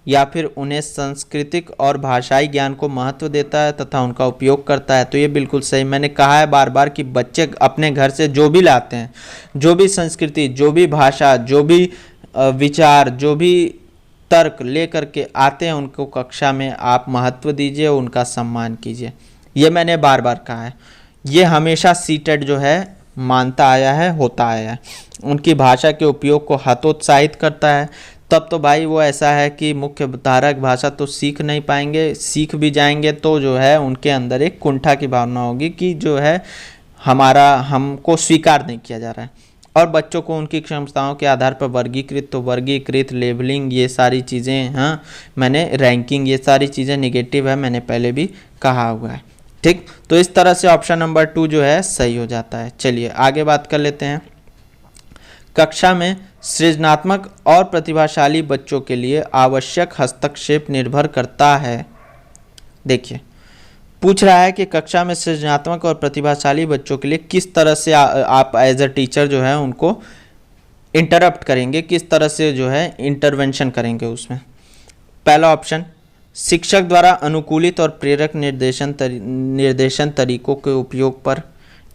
या फिर उन्हें सांस्कृतिक और भाषाई ज्ञान को महत्व देता है तथा उनका उपयोग करता है? तो ये बिल्कुल सही। मैंने कहा है बार बार कि बच्चे अपने घर से जो भी लाते हैं, जो भी संस्कृति, जो भी भाषा, जो भी विचार, जो भी तर्क ले करके आते हैं उनको कक्षा में आप महत्व दीजिए, उनका सम्मान कीजिए। ये मैंने बार बार कहा है। ये हमेशा सीटेट जो है मानता आया है, होता आया है। उनकी भाषा के उपयोग को हतोत्साहित करता है। तब तो भाई वो ऐसा है कि मुख्य धारक भाषा तो सीख नहीं पाएंगे, सीख भी जाएंगे तो जो है उनके अंदर एक कुंठा की भावना होगी कि जो है हमको स्वीकार नहीं किया जा रहा है। और बच्चों को उनकी क्षमताओं के आधार पर वर्गीकृत लेबलिंग, ये सारी चीज़ें, हाँ मैंने रैंकिंग, ये सारी चीज़ें निगेटिव है, मैंने पहले भी कहा हुआ है। ठीक, तो इस तरह से ऑप्शन नंबर 2 जो है सही हो जाता है। चलिए आगे बात कर लेते हैं। कक्षा में सृजनात्मक और प्रतिभाशाली बच्चों के लिए आवश्यक हस्तक्षेप निर्भर करता है। देखिए पूछ रहा है कि कक्षा में सृजनात्मक और प्रतिभाशाली बच्चों के लिए किस तरह से आप एज अ टीचर जो है उनको इंटरप्ट करेंगे, किस तरह से जो है इंटरवेंशन करेंगे उसमें। पहला ऑप्शन, शिक्षक द्वारा अनुकूलित और प्रेरक निर्देशन तरीकों के उपयोग पर।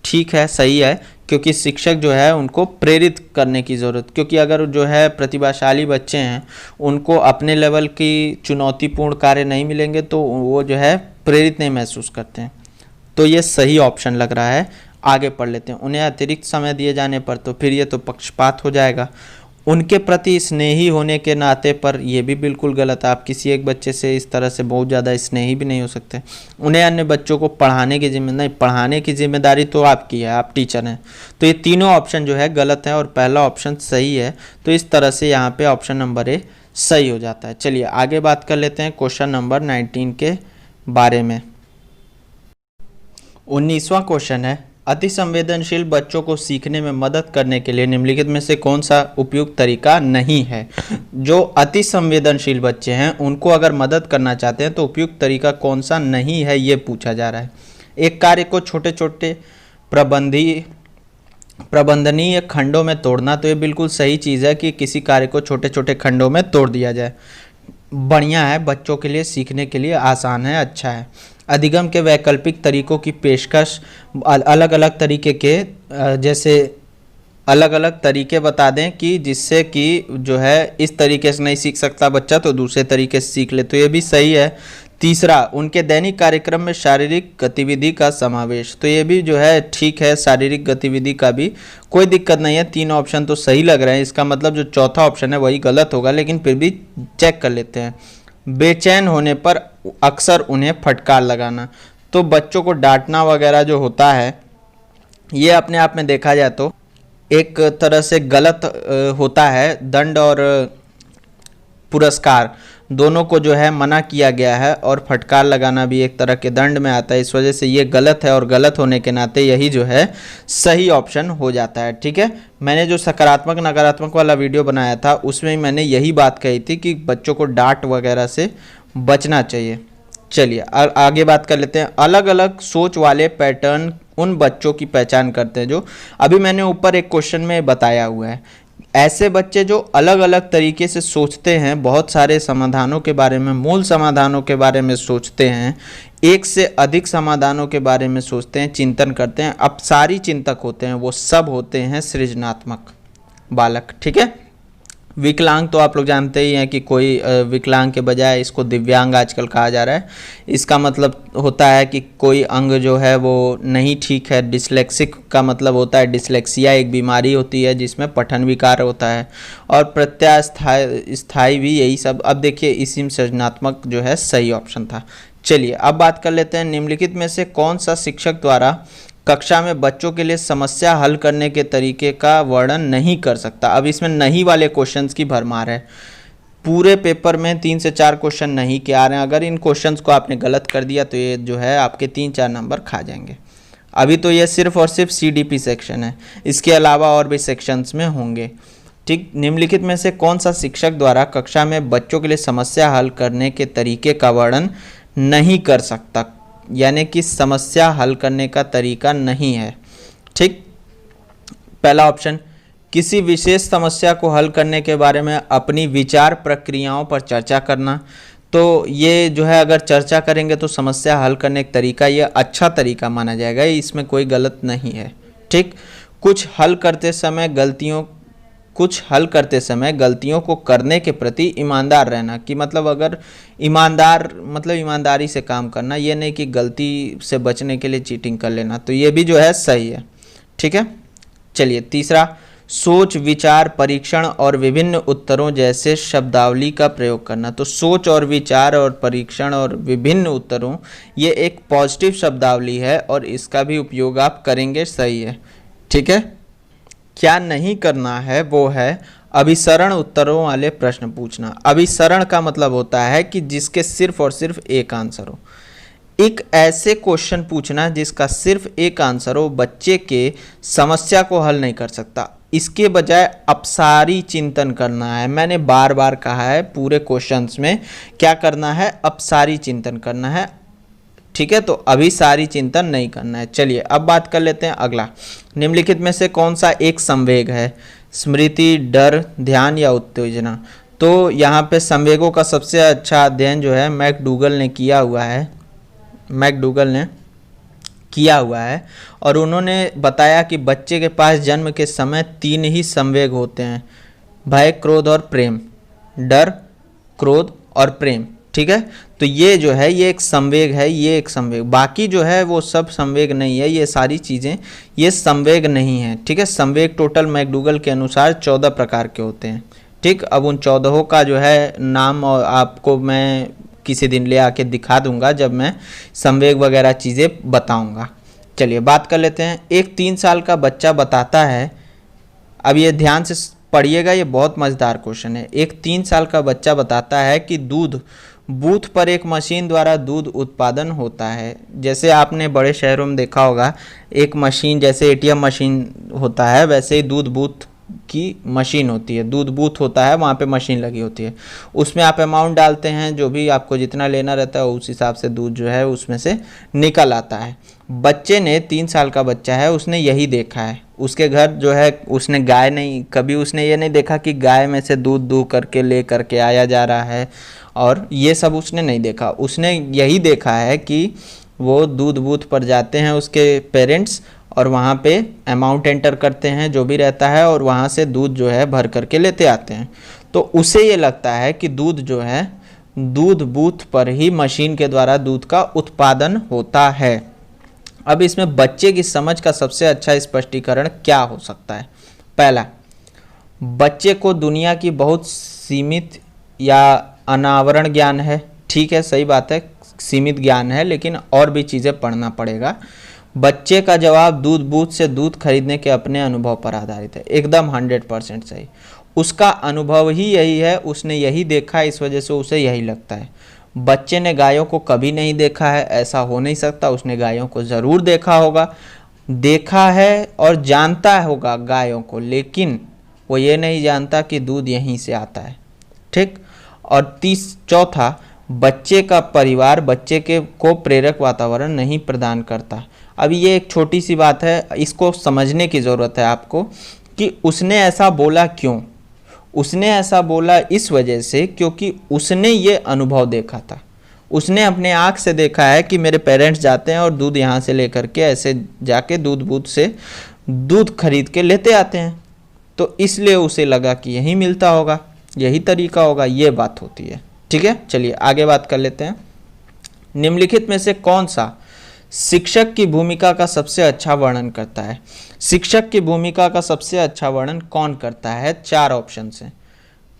ठीक है, सही है, क्योंकि शिक्षक जो है उनको प्रेरित करने की ज़रूरत, क्योंकि अगर जो है प्रतिभाशाली बच्चे हैं उनको अपने लेवल की चुनौतीपूर्ण कार्य नहीं मिलेंगे तो वो जो है प्रेरित नहीं महसूस करते हैं। तो ये सही ऑप्शन लग रहा है। आगे पढ़ लेते हैं। उन्हें अतिरिक्त समय दिए जाने पर, तो फिर ये तो पक्षपात हो जाएगा। उनके प्रति स्नेही होने के नाते पर, यह भी बिल्कुल गलत है। आप किसी एक बच्चे से इस तरह से बहुत ज़्यादा स्नेही भी नहीं हो सकते। उन्हें अन्य बच्चों को पढ़ाने की जिम्मेदारी तो आपकी है, आप टीचर हैं। तो ये तीनों ऑप्शन जो है गलत है और पहला ऑप्शन सही है। तो इस तरह से यहाँ पे ऑप्शन नंबर ए सही हो जाता है। चलिए आगे बात कर लेते हैं क्वेश्चन नंबर 19 के बारे में। 19वां क्वेश्चन है, अति संवेदनशील बच्चों को सीखने में मदद करने के लिए निम्नलिखित में से कौन सा उपयुक्त तरीका नहीं है? जो अति संवेदनशील बच्चे हैं उनको अगर मदद करना चाहते हैं तो उपयुक्त तरीका कौन सा नहीं है, ये पूछा जा रहा है। एक कार्य को छोटे छोटे प्रबंधनीय खंडों में तोड़ना, तो ये बिल्कुल सही चीज़ है कि किसी कार्य को छोटे छोटे खंडों में तोड़ दिया जाए। बढ़िया है, बच्चों के लिए सीखने के लिए आसान है, अच्छा है। अधिगम के वैकल्पिक तरीकों की पेशकश, अलग अलग तरीके के जैसे अलग अलग तरीके बता दें कि जिससे कि जो है इस तरीके से नहीं सीख सकता बच्चा तो दूसरे तरीके से सीख ले, तो ये भी सही है। तीसरा, उनके दैनिक कार्यक्रम में शारीरिक गतिविधि का समावेश, तो ये भी जो है ठीक है, शारीरिक गतिविधि का भी कोई दिक्कत नहीं है। 3 ऑप्शन तो सही लग रहे हैं। इसका मतलब जो चौथा ऑप्शन है वही गलत होगा, लेकिन फिर भी चेक कर लेते हैं। बेचैन होने पर अक्सर उन्हें फटकार लगाना, तो बच्चों को डांटना वगैरह जो होता है ये अपने आप में देखा जाए तो एक तरह से गलत होता है। दंड और पुरस्कार दोनों को जो है मना किया गया है और फटकार लगाना भी एक तरह के दंड में आता है। इस वजह से ये गलत है और गलत होने के नाते यही जो है सही ऑप्शन हो जाता है। ठीक है, मैंने जो सकारात्मक नकारात्मक वाला वीडियो बनाया था उसमें मैंने यही बात कही थी कि बच्चों को डांट वगैरह से बचना चाहिए। चलिए आगे बात कर लेते हैं। अलग अलग सोच वाले पैटर्न उन बच्चों की पहचान करते हैं जो अभी मैंने ऊपर एक क्वेश्चन में बताया हुआ है। ऐसे बच्चे जो अलग अलग तरीके से सोचते हैं, बहुत सारे समाधानों के बारे में, मूल समाधानों के बारे में सोचते हैं, एक से अधिक समाधानों के बारे में सोचते हैं, चिंतन करते हैं, अपसारी चिंतक होते हैं, वो सब होते हैं सृजनात्मक बालक। ठीक है। विकलांग तो आप लोग जानते ही हैं कि कोई विकलांग के बजाय इसको दिव्यांग आजकल कहा जा रहा है। इसका मतलब होता है कि कोई अंग जो है वो नहीं ठीक है। डिस्लेक्सिक का मतलब होता है, डिस्लेक्सिया एक बीमारी होती है जिसमें पठन विकार होता है। और प्रत्यास्थाई स्थायी भी यही सब। अब देखिए इसी में सृजनात्मक जो है सही ऑप्शन था। चलिए अब बात कर लेते हैं, निम्नलिखित में से कौन सा शिक्षक द्वारा कक्षा में बच्चों के लिए समस्या हल करने के तरीके का वर्णन नहीं कर सकता। अब इसमें नहीं वाले क्वेश्चंस की भरमार है। पूरे पेपर में 3 से 4 क्वेश्चन नहीं के आ रहे हैं। अगर इन क्वेश्चंस को आपने गलत कर दिया तो ये जो है आपके 3-4 नंबर खा जाएंगे। अभी तो ये सिर्फ और सिर्फ CDP सेक्शन है, इसके अलावा और भी सेक्शंस में होंगे। ठीक। निम्नलिखित में से कौन सा शिक्षक द्वारा कक्षा में बच्चों के लिए समस्या हल करने के तरीके का वर्णन नहीं कर सकता, यानी कि समस्या हल करने का तरीका नहीं है। ठीक। पहला ऑप्शन, किसी विशेष समस्या को हल करने के बारे में अपनी विचार प्रक्रियाओं पर चर्चा करना। तो ये जो है अगर चर्चा करेंगे तो समस्या हल करने का तरीका ये अच्छा तरीका माना जाएगा, इसमें कोई गलत नहीं है। ठीक। कुछ हल करते समय गलतियों को करने के प्रति ईमानदार रहना, कि मतलब अगर ईमानदारी से काम करना, ये नहीं कि गलती से बचने के लिए चीटिंग कर लेना। तो ये भी जो है सही है। ठीक है। चलिए तीसरा, सोच, विचार, परीक्षण और विभिन्न उत्तरों जैसे शब्दावली का प्रयोग करना। तो सोच और विचार और परीक्षण और विभिन्न उत्तरों, ये एक पॉजिटिव शब्दावली है और इसका भी उपयोग आप करेंगे, सही है। ठीक है। क्या नहीं करना है वो है अभिसरण उत्तरों वाले प्रश्न पूछना। अभिसरण का मतलब होता है कि जिसके सिर्फ और सिर्फ एक आंसर हो। एक ऐसे क्वेश्चन पूछना जिसका सिर्फ एक आंसर हो बच्चे के समस्या को हल नहीं कर सकता। इसके बजाय अपसारी चिंतन करना है। मैंने बार बार कहा है पूरे क्वेश्चंस में क्या करना है, अपसारी चिंतन करना है। ठीक है। तो अभी सारी चिंतन नहीं करना है। चलिए अब बात कर लेते हैं अगला, निम्नलिखित में से कौन सा एक संवेग है, स्मृति, डर, ध्यान या उत्तेजना। तो यहाँ पे संवेगों का सबसे अच्छा अध्ययन जो है मैकडूगल ने किया हुआ है और उन्होंने बताया कि बच्चे के पास जन्म के समय 3 ही संवेग होते हैं, भय, क्रोध और प्रेम। डर, क्रोध और प्रेम। ठीक है। तो ये जो है ये एक संवेग है, ये एक संवेग। बाकी जो है वो सब संवेग नहीं है, ये सारी चीज़ें ये संवेग नहीं है। ठीक है। संवेग टोटल मैकडूगल के अनुसार 14 प्रकार के होते हैं। ठीक। अब उन 14 का जो है नाम और आपको मैं किसी दिन ले आके दिखा दूंगा जब मैं संवेग वगैरह चीज़ें बताऊंगा। चलिए बात कर लेते हैं। एक 3 साल का बच्चा बताता है, अब ये ध्यान से पढ़िएगा, ये बहुत मज़ेदार क्वेश्चन है। एक 3 साल का बच्चा बताता है कि दूध बूथ पर एक मशीन द्वारा दूध उत्पादन होता है। जैसे आपने बड़े शहरों में देखा होगा एक मशीन, जैसे ATM मशीन होता है वैसे ही दूध बूथ की मशीन होती है। दूध बूथ होता है, वहाँ पे मशीन लगी होती है, उसमें आप अमाउंट डालते हैं, जो भी आपको जितना लेना रहता है उस हिसाब से दूध जो है उसमें से निकल आता है। बच्चे ने 3 साल का बच्चा है, उसने यही देखा है। उसके घर जो है उसने गाय नहीं, कभी उसने ये नहीं देखा कि गाय में से दूध दूह करके ले करके आया जा रहा है, और ये सब उसने नहीं देखा। उसने यही देखा है कि वो दूध बूथ पर जाते हैं उसके पेरेंट्स और वहाँ पे अमाउंट एंटर करते हैं जो भी रहता है और वहाँ से दूध जो है भर करके लेते आते हैं। तो उसे ये लगता है कि दूध जो है दूध बूथ पर ही मशीन के द्वारा दूध का उत्पादन होता है। अब इसमें बच्चे की समझ का सबसे अच्छा स्पष्टीकरण क्या हो सकता है। पहला, बच्चे को दुनिया की बहुत सीमित या अनावरण ज्ञान है। ठीक है, सही बात है, सीमित ज्ञान है, लेकिन और भी चीज़ें पढ़ना पड़ेगा। बच्चे का जवाब दूध बूथ से दूध खरीदने के अपने अनुभव पर आधारित है। एकदम 100% सही। उसका अनुभव ही यही है, उसने यही देखा है, इस वजह से उसे यही लगता है। बच्चे ने गायों को कभी नहीं देखा है, ऐसा हो नहीं सकता। उसने गायों को ज़रूर देखा होगा, देखा है और जानता होगा गायों को, लेकिन वो ये नहीं जानता कि दूध यहीं से आता है। ठीक। और चौथा, बच्चे का परिवार बच्चे के को प्रेरक वातावरण नहीं प्रदान करता। अब ये एक छोटी सी बात है, इसको समझने की ज़रूरत है आपको कि उसने ऐसा बोला क्यों। उसने ऐसा बोला इस वजह से क्योंकि उसने ये अनुभव देखा था। उसने अपने आँख से देखा है कि मेरे पेरेंट्स जाते हैं और दूध यहाँ से लेकर के ऐसे जाके दूध बूथ से दूध खरीद के लेते आते हैं, तो इसलिए उसे लगा कि यही मिलता होगा, यही तरीका होगा, ये बात होती है। ठीक है, चलिए आगे बात कर लेते हैं। निम्नलिखित में से कौन सा शिक्षक की भूमिका का सबसे अच्छा वर्णन करता है? शिक्षक की भूमिका का सबसे अच्छा वर्णन कौन करता है? 4 ऑप्शन हैं।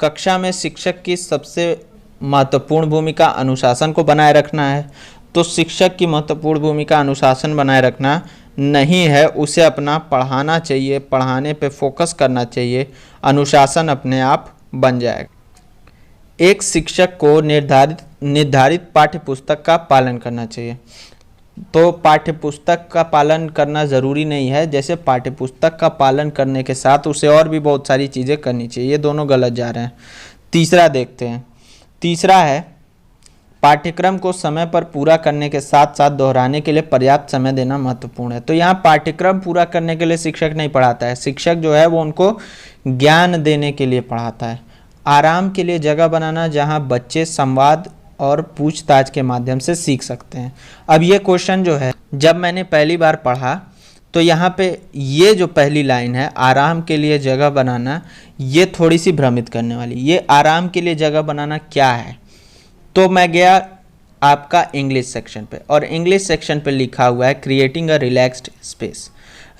कक्षा में शिक्षक की सबसे महत्वपूर्ण भूमिका अनुशासन को बनाए रखना है, तो शिक्षक की महत्वपूर्ण भूमिका अनुशासन बनाए रखना नहीं है, उसे अपना पढ़ाना चाहिए, पढ़ाने पे फोकस करना चाहिए, अनुशासन अपने आप बन जाएगा। एक शिक्षक को निर्धारित पाठ्यपुस्तक का पालन करना चाहिए, तो पाठ्यपुस्तक का पालन करना ज़रूरी नहीं है, जैसे पाठ्यपुस्तक का पालन करने के साथ उसे और भी बहुत सारी चीज़ें करनी चाहिए। ये दोनों गलत जा रहे हैं। तीसरा देखते हैं। तीसरा है पाठ्यक्रम को समय पर पूरा करने के साथ साथ दोहराने के लिए पर्याप्त समय देना महत्वपूर्ण है। तो यहाँ पाठ्यक्रम पूरा करने के लिए शिक्षक नहीं पढ़ाता है, शिक्षक जो है वो उनको ज्ञान देने के लिए पढ़ाता है। आराम के लिए जगह बनाना जहाँ बच्चे संवाद और पूछताछ के माध्यम से सीख सकते हैं। अब ये क्वेश्चन जो है जब मैंने पहली बार पढ़ा तो यहाँ पे ये जो पहली लाइन है आराम के लिए जगह बनाना, ये थोड़ी सी भ्रमित करने वाली। ये आराम के लिए जगह बनाना क्या है? तो मैं गया आपका इंग्लिश सेक्शन पे और इंग्लिश सेक्शन पे लिखा हुआ है creating a relaxed space.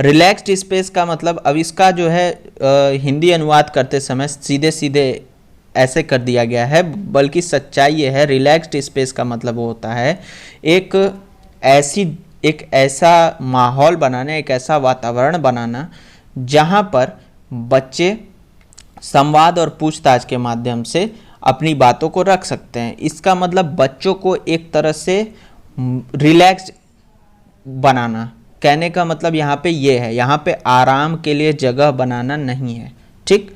Relaxed space का मतलब, अब इसका जो है हिंदी अनुवाद करते समय सीधे सीधे ऐसे कर दिया गया है, बल्कि सच्चाई ये है रिलैक्स्ड स्पेस का मतलब वो होता है एक ऐसा माहौल बनाना, एक ऐसा वातावरण बनाना जहाँ पर बच्चे संवाद और पूछताछ के माध्यम से अपनी बातों को रख सकते हैं। इसका मतलब बच्चों को एक तरह से रिलैक्स्ड बनाना, कहने का मतलब यहाँ पे ये है, यहाँ पे आराम के लिए जगह बनाना नहीं है। ठीक,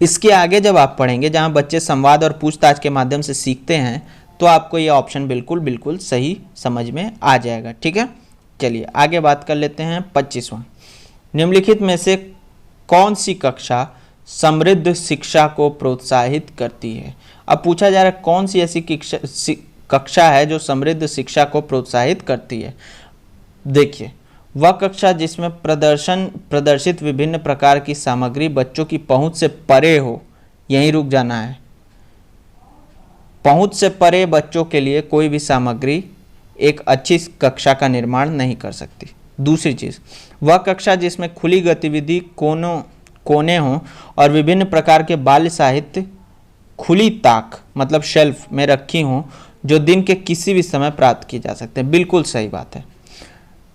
इसके आगे जब आप पढ़ेंगे जहाँ बच्चे संवाद और पूछताछ के माध्यम से सीखते हैं तो आपको ये ऑप्शन बिल्कुल बिल्कुल सही समझ में आ जाएगा। ठीक है, चलिए आगे बात कर लेते हैं। 25वां, निम्नलिखित में से कौन सी कक्षा समृद्ध शिक्षा को प्रोत्साहित करती है? अब पूछा जा रहा है कौन सी ऐसी कक्षा है जो समृद्ध शिक्षा को प्रोत्साहित करती है। देखिए, वह कक्षा जिसमें प्रदर्शित विभिन्न प्रकार की सामग्री बच्चों की पहुंच से परे हो, यहीं रुक जाना है। पहुंच से परे बच्चों के लिए कोई भी सामग्री एक अच्छी कक्षा का निर्माण नहीं कर सकती। दूसरी चीज़, वह कक्षा जिसमें खुली गतिविधि कोने हों और विभिन्न प्रकार के बाल्य साहित्य खुली ताक मतलब शेल्फ में रखी हों जो दिन के किसी भी समय प्राप्त की जा सकते हैं। बिल्कुल सही बात है।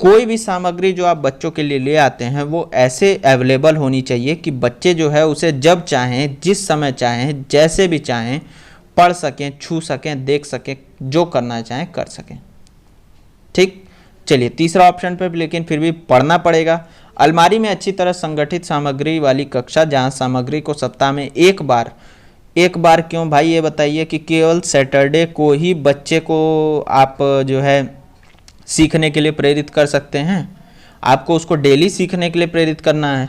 कोई भी सामग्री जो आप बच्चों के लिए ले आते हैं वो ऐसे अवेलेबल होनी चाहिए कि बच्चे जो है उसे जब चाहें, जिस समय चाहें, जैसे भी चाहें पढ़ सकें, छू सकें, देख सकें, जो करना चाहें कर सकें। ठीक, चलिए तीसरा ऑप्शन पे लेकिन फिर भी पढ़ना पड़ेगा। अलमारी में अच्छी तरह संगठित सामग्री वाली कक्षा जहां सामग्री को सप्ताह में एक बार क्यों भाई ये बताइए कि केवल सैटरडे को ही बच्चे को आप जो है सीखने के लिए प्रेरित कर सकते हैं? आपको उसको डेली सीखने के लिए प्रेरित करना है।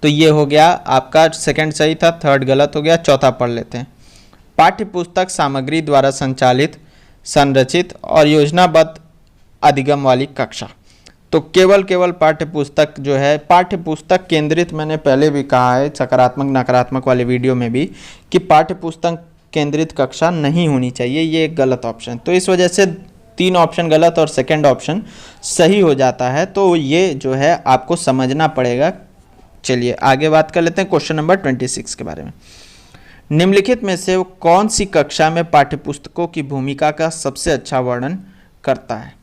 तो ये हो गया आपका सेकंड सही था, थर्ड गलत हो गया। चौथा पढ़ लेते हैं। पाठ्यपुस्तक सामग्री द्वारा संचालित, संरचित और योजनाबद्ध अधिगम वाली कक्षा। तो केवल पाठ्यपुस्तक जो है, पाठ्यपुस्तक केंद्रित, मैंने पहले भी कहा है सकारात्मक नकारात्मक वाले वीडियो में भी कि पाठ्यपुस्तक केंद्रित कक्षा नहीं होनी चाहिए, ये एक गलत ऑप्शन। तो इस वजह से 3 ऑप्शन गलत और सेकंड ऑप्शन सही हो जाता है। तो ये जो है आपको समझना पड़ेगा। चलिए आगे बात कर लेते हैं क्वेश्चन नंबर 26 के बारे में। निम्नलिखित में से कौन सी कक्षा में पाठ्यपुस्तकों की भूमिका का सबसे अच्छा वर्णन करता है?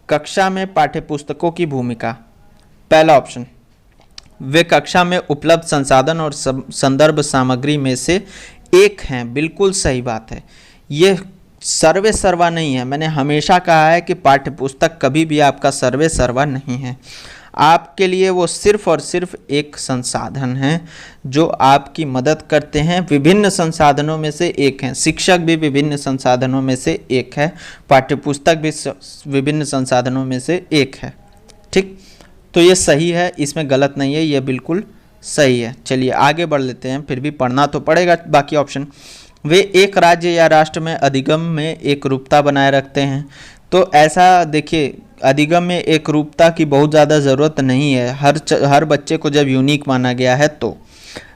कक्षा में पाठ्यपुस्तकों की भूमिका, पहला ऑप्शन, वे कक्षा में उपलब्ध संसाधन और संदर्भ सामग्री में से एक हैं। बिल्कुल सही बात है। ये सर्वे सर्वा नहीं है। मैंने हमेशा कहा है कि पाठ्यपुस्तक कभी भी आपका सर्वे सर्वा नहीं है। आपके लिए वो सिर्फ और सिर्फ एक संसाधन है जो आपकी मदद करते हैं। विभिन्न संसाधनों में से एक है। शिक्षक भी विभिन्न संसाधनों में से एक है, पाठ्यपुस्तक भी विभिन्न संसाधनों में से एक है। ठीक, तो ये सही है, इसमें गलत नहीं है, ये बिल्कुल सही है। चलिए आगे बढ़ लेते हैं, फिर भी पढ़ना तो पड़ेगा बाकी ऑप्शन। वे एक राज्य या राष्ट्र में अधिगम में एक रूपता बनाए रखते हैं। तो ऐसा देखिए, अधिगम में एक रूपता की बहुत ज़्यादा ज़रूरत नहीं है। हर बच्चे को जब यूनिक माना गया है तो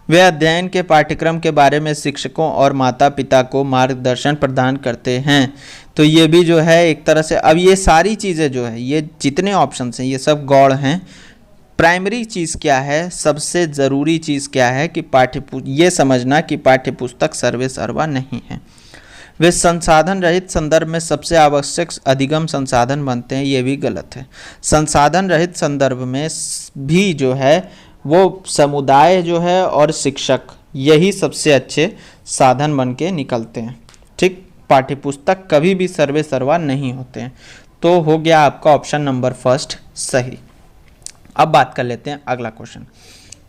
वे अध्ययन के पाठ्यक्रम के बारे में शिक्षकों और माता पिता को मार्गदर्शन प्रदान करते हैं। तो ये भी जो है एक तरह से, अब ये सारी चीज़ें जो है, ये जितने ऑप्शन हैं ये सब गौड़ हैं। प्राइमरी चीज़ क्या है, सबसे ज़रूरी चीज़ क्या है कि ये समझना कि पाठ्यपुस्तक सर्वे सर्वा नहीं है। वे संसाधन रहित संदर्भ में सबसे आवश्यक अधिगम संसाधन बनते हैं, ये भी गलत है। संसाधन रहित संदर्भ में भी जो है वो समुदाय जो है और शिक्षक, यही सबसे अच्छे साधन बन के निकलते हैं। ठीक, पाठ्यपुस्तक कभी भी सर्वे सर्वा नहीं होते हैं। तो हो गया आपका ऑप्शन नंबर फर्स्ट सही। अब बात कर लेते हैं अगला क्वेश्चन।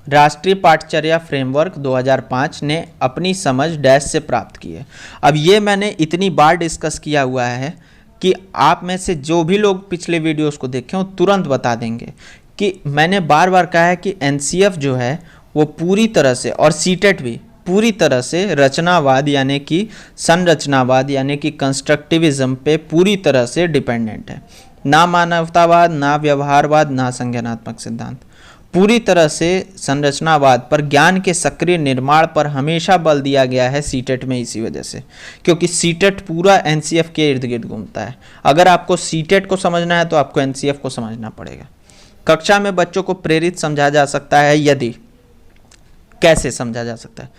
राष्ट्रीय पाठचर्या फ्रेमवर्क 2005 ने अपनी समझ डैश से प्राप्त की है। अब ये मैंने इतनी बार डिस्कस किया हुआ है कि आप में से जो भी लोग पिछले वीडियोस को देखे हो तुरंत बता देंगे कि मैंने बार बार कहा है कि एनसीएफ जो है वो पूरी तरह से, और सीटेट भी पूरी तरह से रचनावाद यानी कि संरचनावाद यानी कि कंस्ट्रक्टिविज्म पे पूरी तरह से डिपेंडेंट है। ना मानवतावाद, ना व्यवहारवाद, ना संज्ञानात्मक सिद्धांत। पूरी तरह से संरचनावाद पर, ज्ञान के सक्रिय निर्माण पर हमेशा बल दिया गया है सीटेट में, इसी वजह से, क्योंकि सीटेट पूरा एनसीएफ के इर्द गिर्द घूमता है। अगर आपको सीटेट को समझना है तो आपको एनसीएफ को समझना पड़ेगा। कक्षा में बच्चों को प्रेरित समझा जा सकता है यदि, कैसे समझा जा सकता है?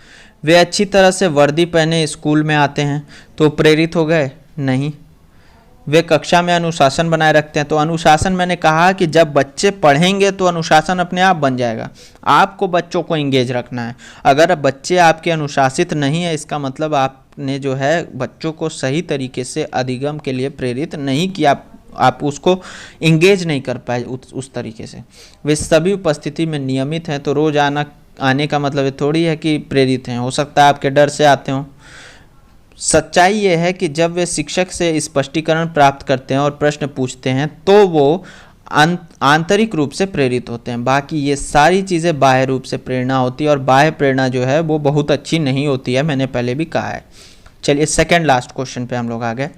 वे अच्छी तरह से वर्दी पहने स्कूल में आते हैं तो प्रेरित हो गए? नहीं। वे कक्षा में अनुशासन बनाए रखते हैं, तो अनुशासन मैंने कहा कि जब बच्चे पढ़ेंगे तो अनुशासन अपने आप बन जाएगा। आपको बच्चों को इंगेज रखना है। अगर बच्चे आपके अनुशासित नहीं है, इसका मतलब आपने जो है बच्चों को सही तरीके से अधिगम के लिए प्रेरित नहीं किया, आप उसको इंगेज नहीं कर पाए उस तरीके से। वे सभी उपस्थिति में नियमित हैं, तो रोज आने का मतलब ये थोड़ी है कि प्रेरित हैं। हो सकता है आपके डर से आते हों। सच्चाई ये है कि जब वे शिक्षक से स्पष्टीकरण प्राप्त करते हैं और प्रश्न पूछते हैं तो वो आंतरिक रूप से प्रेरित होते हैं। बाकी ये सारी चीज़ें बाह्य रूप से प्रेरणा होती है, और बाह्य प्रेरणा जो है वो बहुत अच्छी नहीं होती है, मैंने पहले भी कहा है। चलिए सेकंड लास्ट क्वेश्चन पे हम लोग आ गए।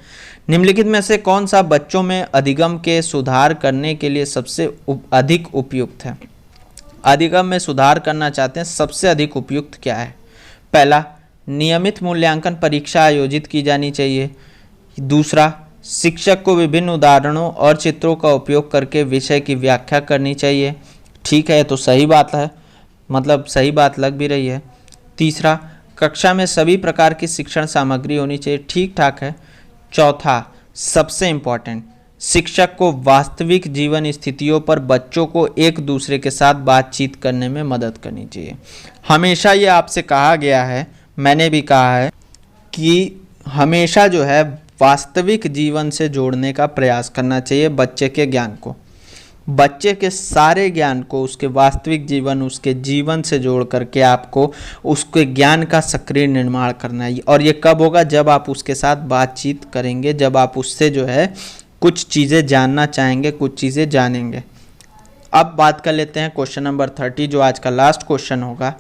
निम्नलिखित में से कौन सा बच्चों में अधिगम के सुधार करने के लिए सबसे अधिक उपयुक्त है? अधिगम में सुधार करना चाहते हैं, सबसे अधिक उपयुक्त क्या है? पहला, नियमित मूल्यांकन परीक्षा आयोजित की जानी चाहिए। दूसरा, शिक्षक को विभिन्न उदाहरणों और चित्रों का उपयोग करके विषय की व्याख्या करनी चाहिए। ठीक है, तो सही बात है, मतलब सही बात लग भी रही है। तीसरा, कक्षा में सभी प्रकार की शिक्षण सामग्री होनी चाहिए। ठीक ठाक है। चौथा, सबसे इम्पॉर्टेंट, शिक्षक को वास्तविक जीवन स्थितियों पर बच्चों को एक दूसरे के साथ बातचीत करने में मदद करनी चाहिए। हमेशा ये आपसे कहा गया है, मैंने भी कहा है कि हमेशा जो है वास्तविक जीवन से जोड़ने का प्रयास करना चाहिए बच्चे के ज्ञान को। बच्चे के सारे ज्ञान को उसके वास्तविक जीवन, उसके जीवन से जोड़ करके आपको उसके ज्ञान का सक्रिय निर्माण करना है। और ये कब होगा? जब आप उसके साथ बातचीत करेंगे, जब आप उससे जो है कुछ चीज़ें जानना चाहेंगे, कुछ चीज़ें जानेंगे। अब बात कर लेते हैं क्वेश्चन नंबर 30, जो आज का लास्ट क्वेश्चन होगा।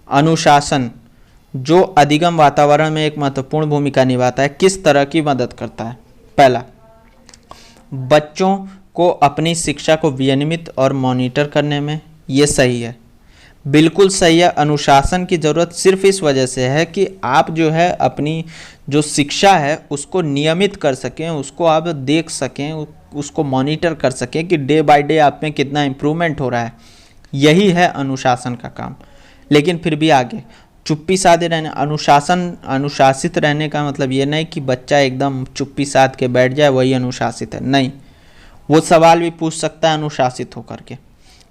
अनुशासन जो अधिगम वातावरण में एक महत्वपूर्ण भूमिका निभाता है, किस तरह की मदद करता है? पहला, बच्चों को अपनी शिक्षा को विनियमित और मॉनिटर करने में। ये सही है, बिल्कुल सही है। अनुशासन की ज़रूरत सिर्फ इस वजह से है कि आप जो है अपनी जो शिक्षा है उसको नियमित कर सकें, उसको आप देख सकें, उसको मॉनिटर कर सकें कि डे बाय डे आप में कितना इम्प्रूवमेंट हो रहा है। यही है अनुशासन का काम। लेकिन फिर भी आगे चुप्पी साधे रहने, अनुशासित रहने का मतलब ये नहीं कि बच्चा एकदम चुप्पी साध के बैठ जाए वही अनुशासित है, नहीं। वो सवाल भी पूछ सकता है अनुशासित होकर के।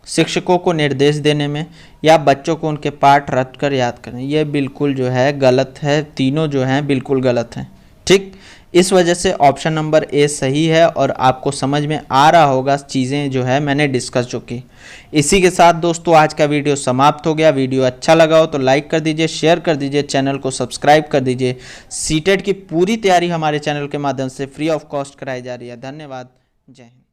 शिक्षकों को निर्देश देने में या बच्चों को उनके पाठ रट कर याद करने, ये बिल्कुल जो है गलत है। तीनों जो हैं बिल्कुल गलत हैं। ठीक, इस वजह से ऑप्शन नंबर ए सही है और आपको समझ में आ रहा होगा चीज़ें जो है मैंने डिस्कस जो की। इसी के साथ दोस्तों आज का वीडियो समाप्त हो गया। वीडियो अच्छा लगा हो तो लाइक कर दीजिए, शेयर कर दीजिए, चैनल को सब्सक्राइब कर दीजिए। सीटेट की पूरी तैयारी हमारे चैनल के माध्यम से फ्री ऑफ कॉस्ट कराई जा रही है। धन्यवाद। जय हिंद।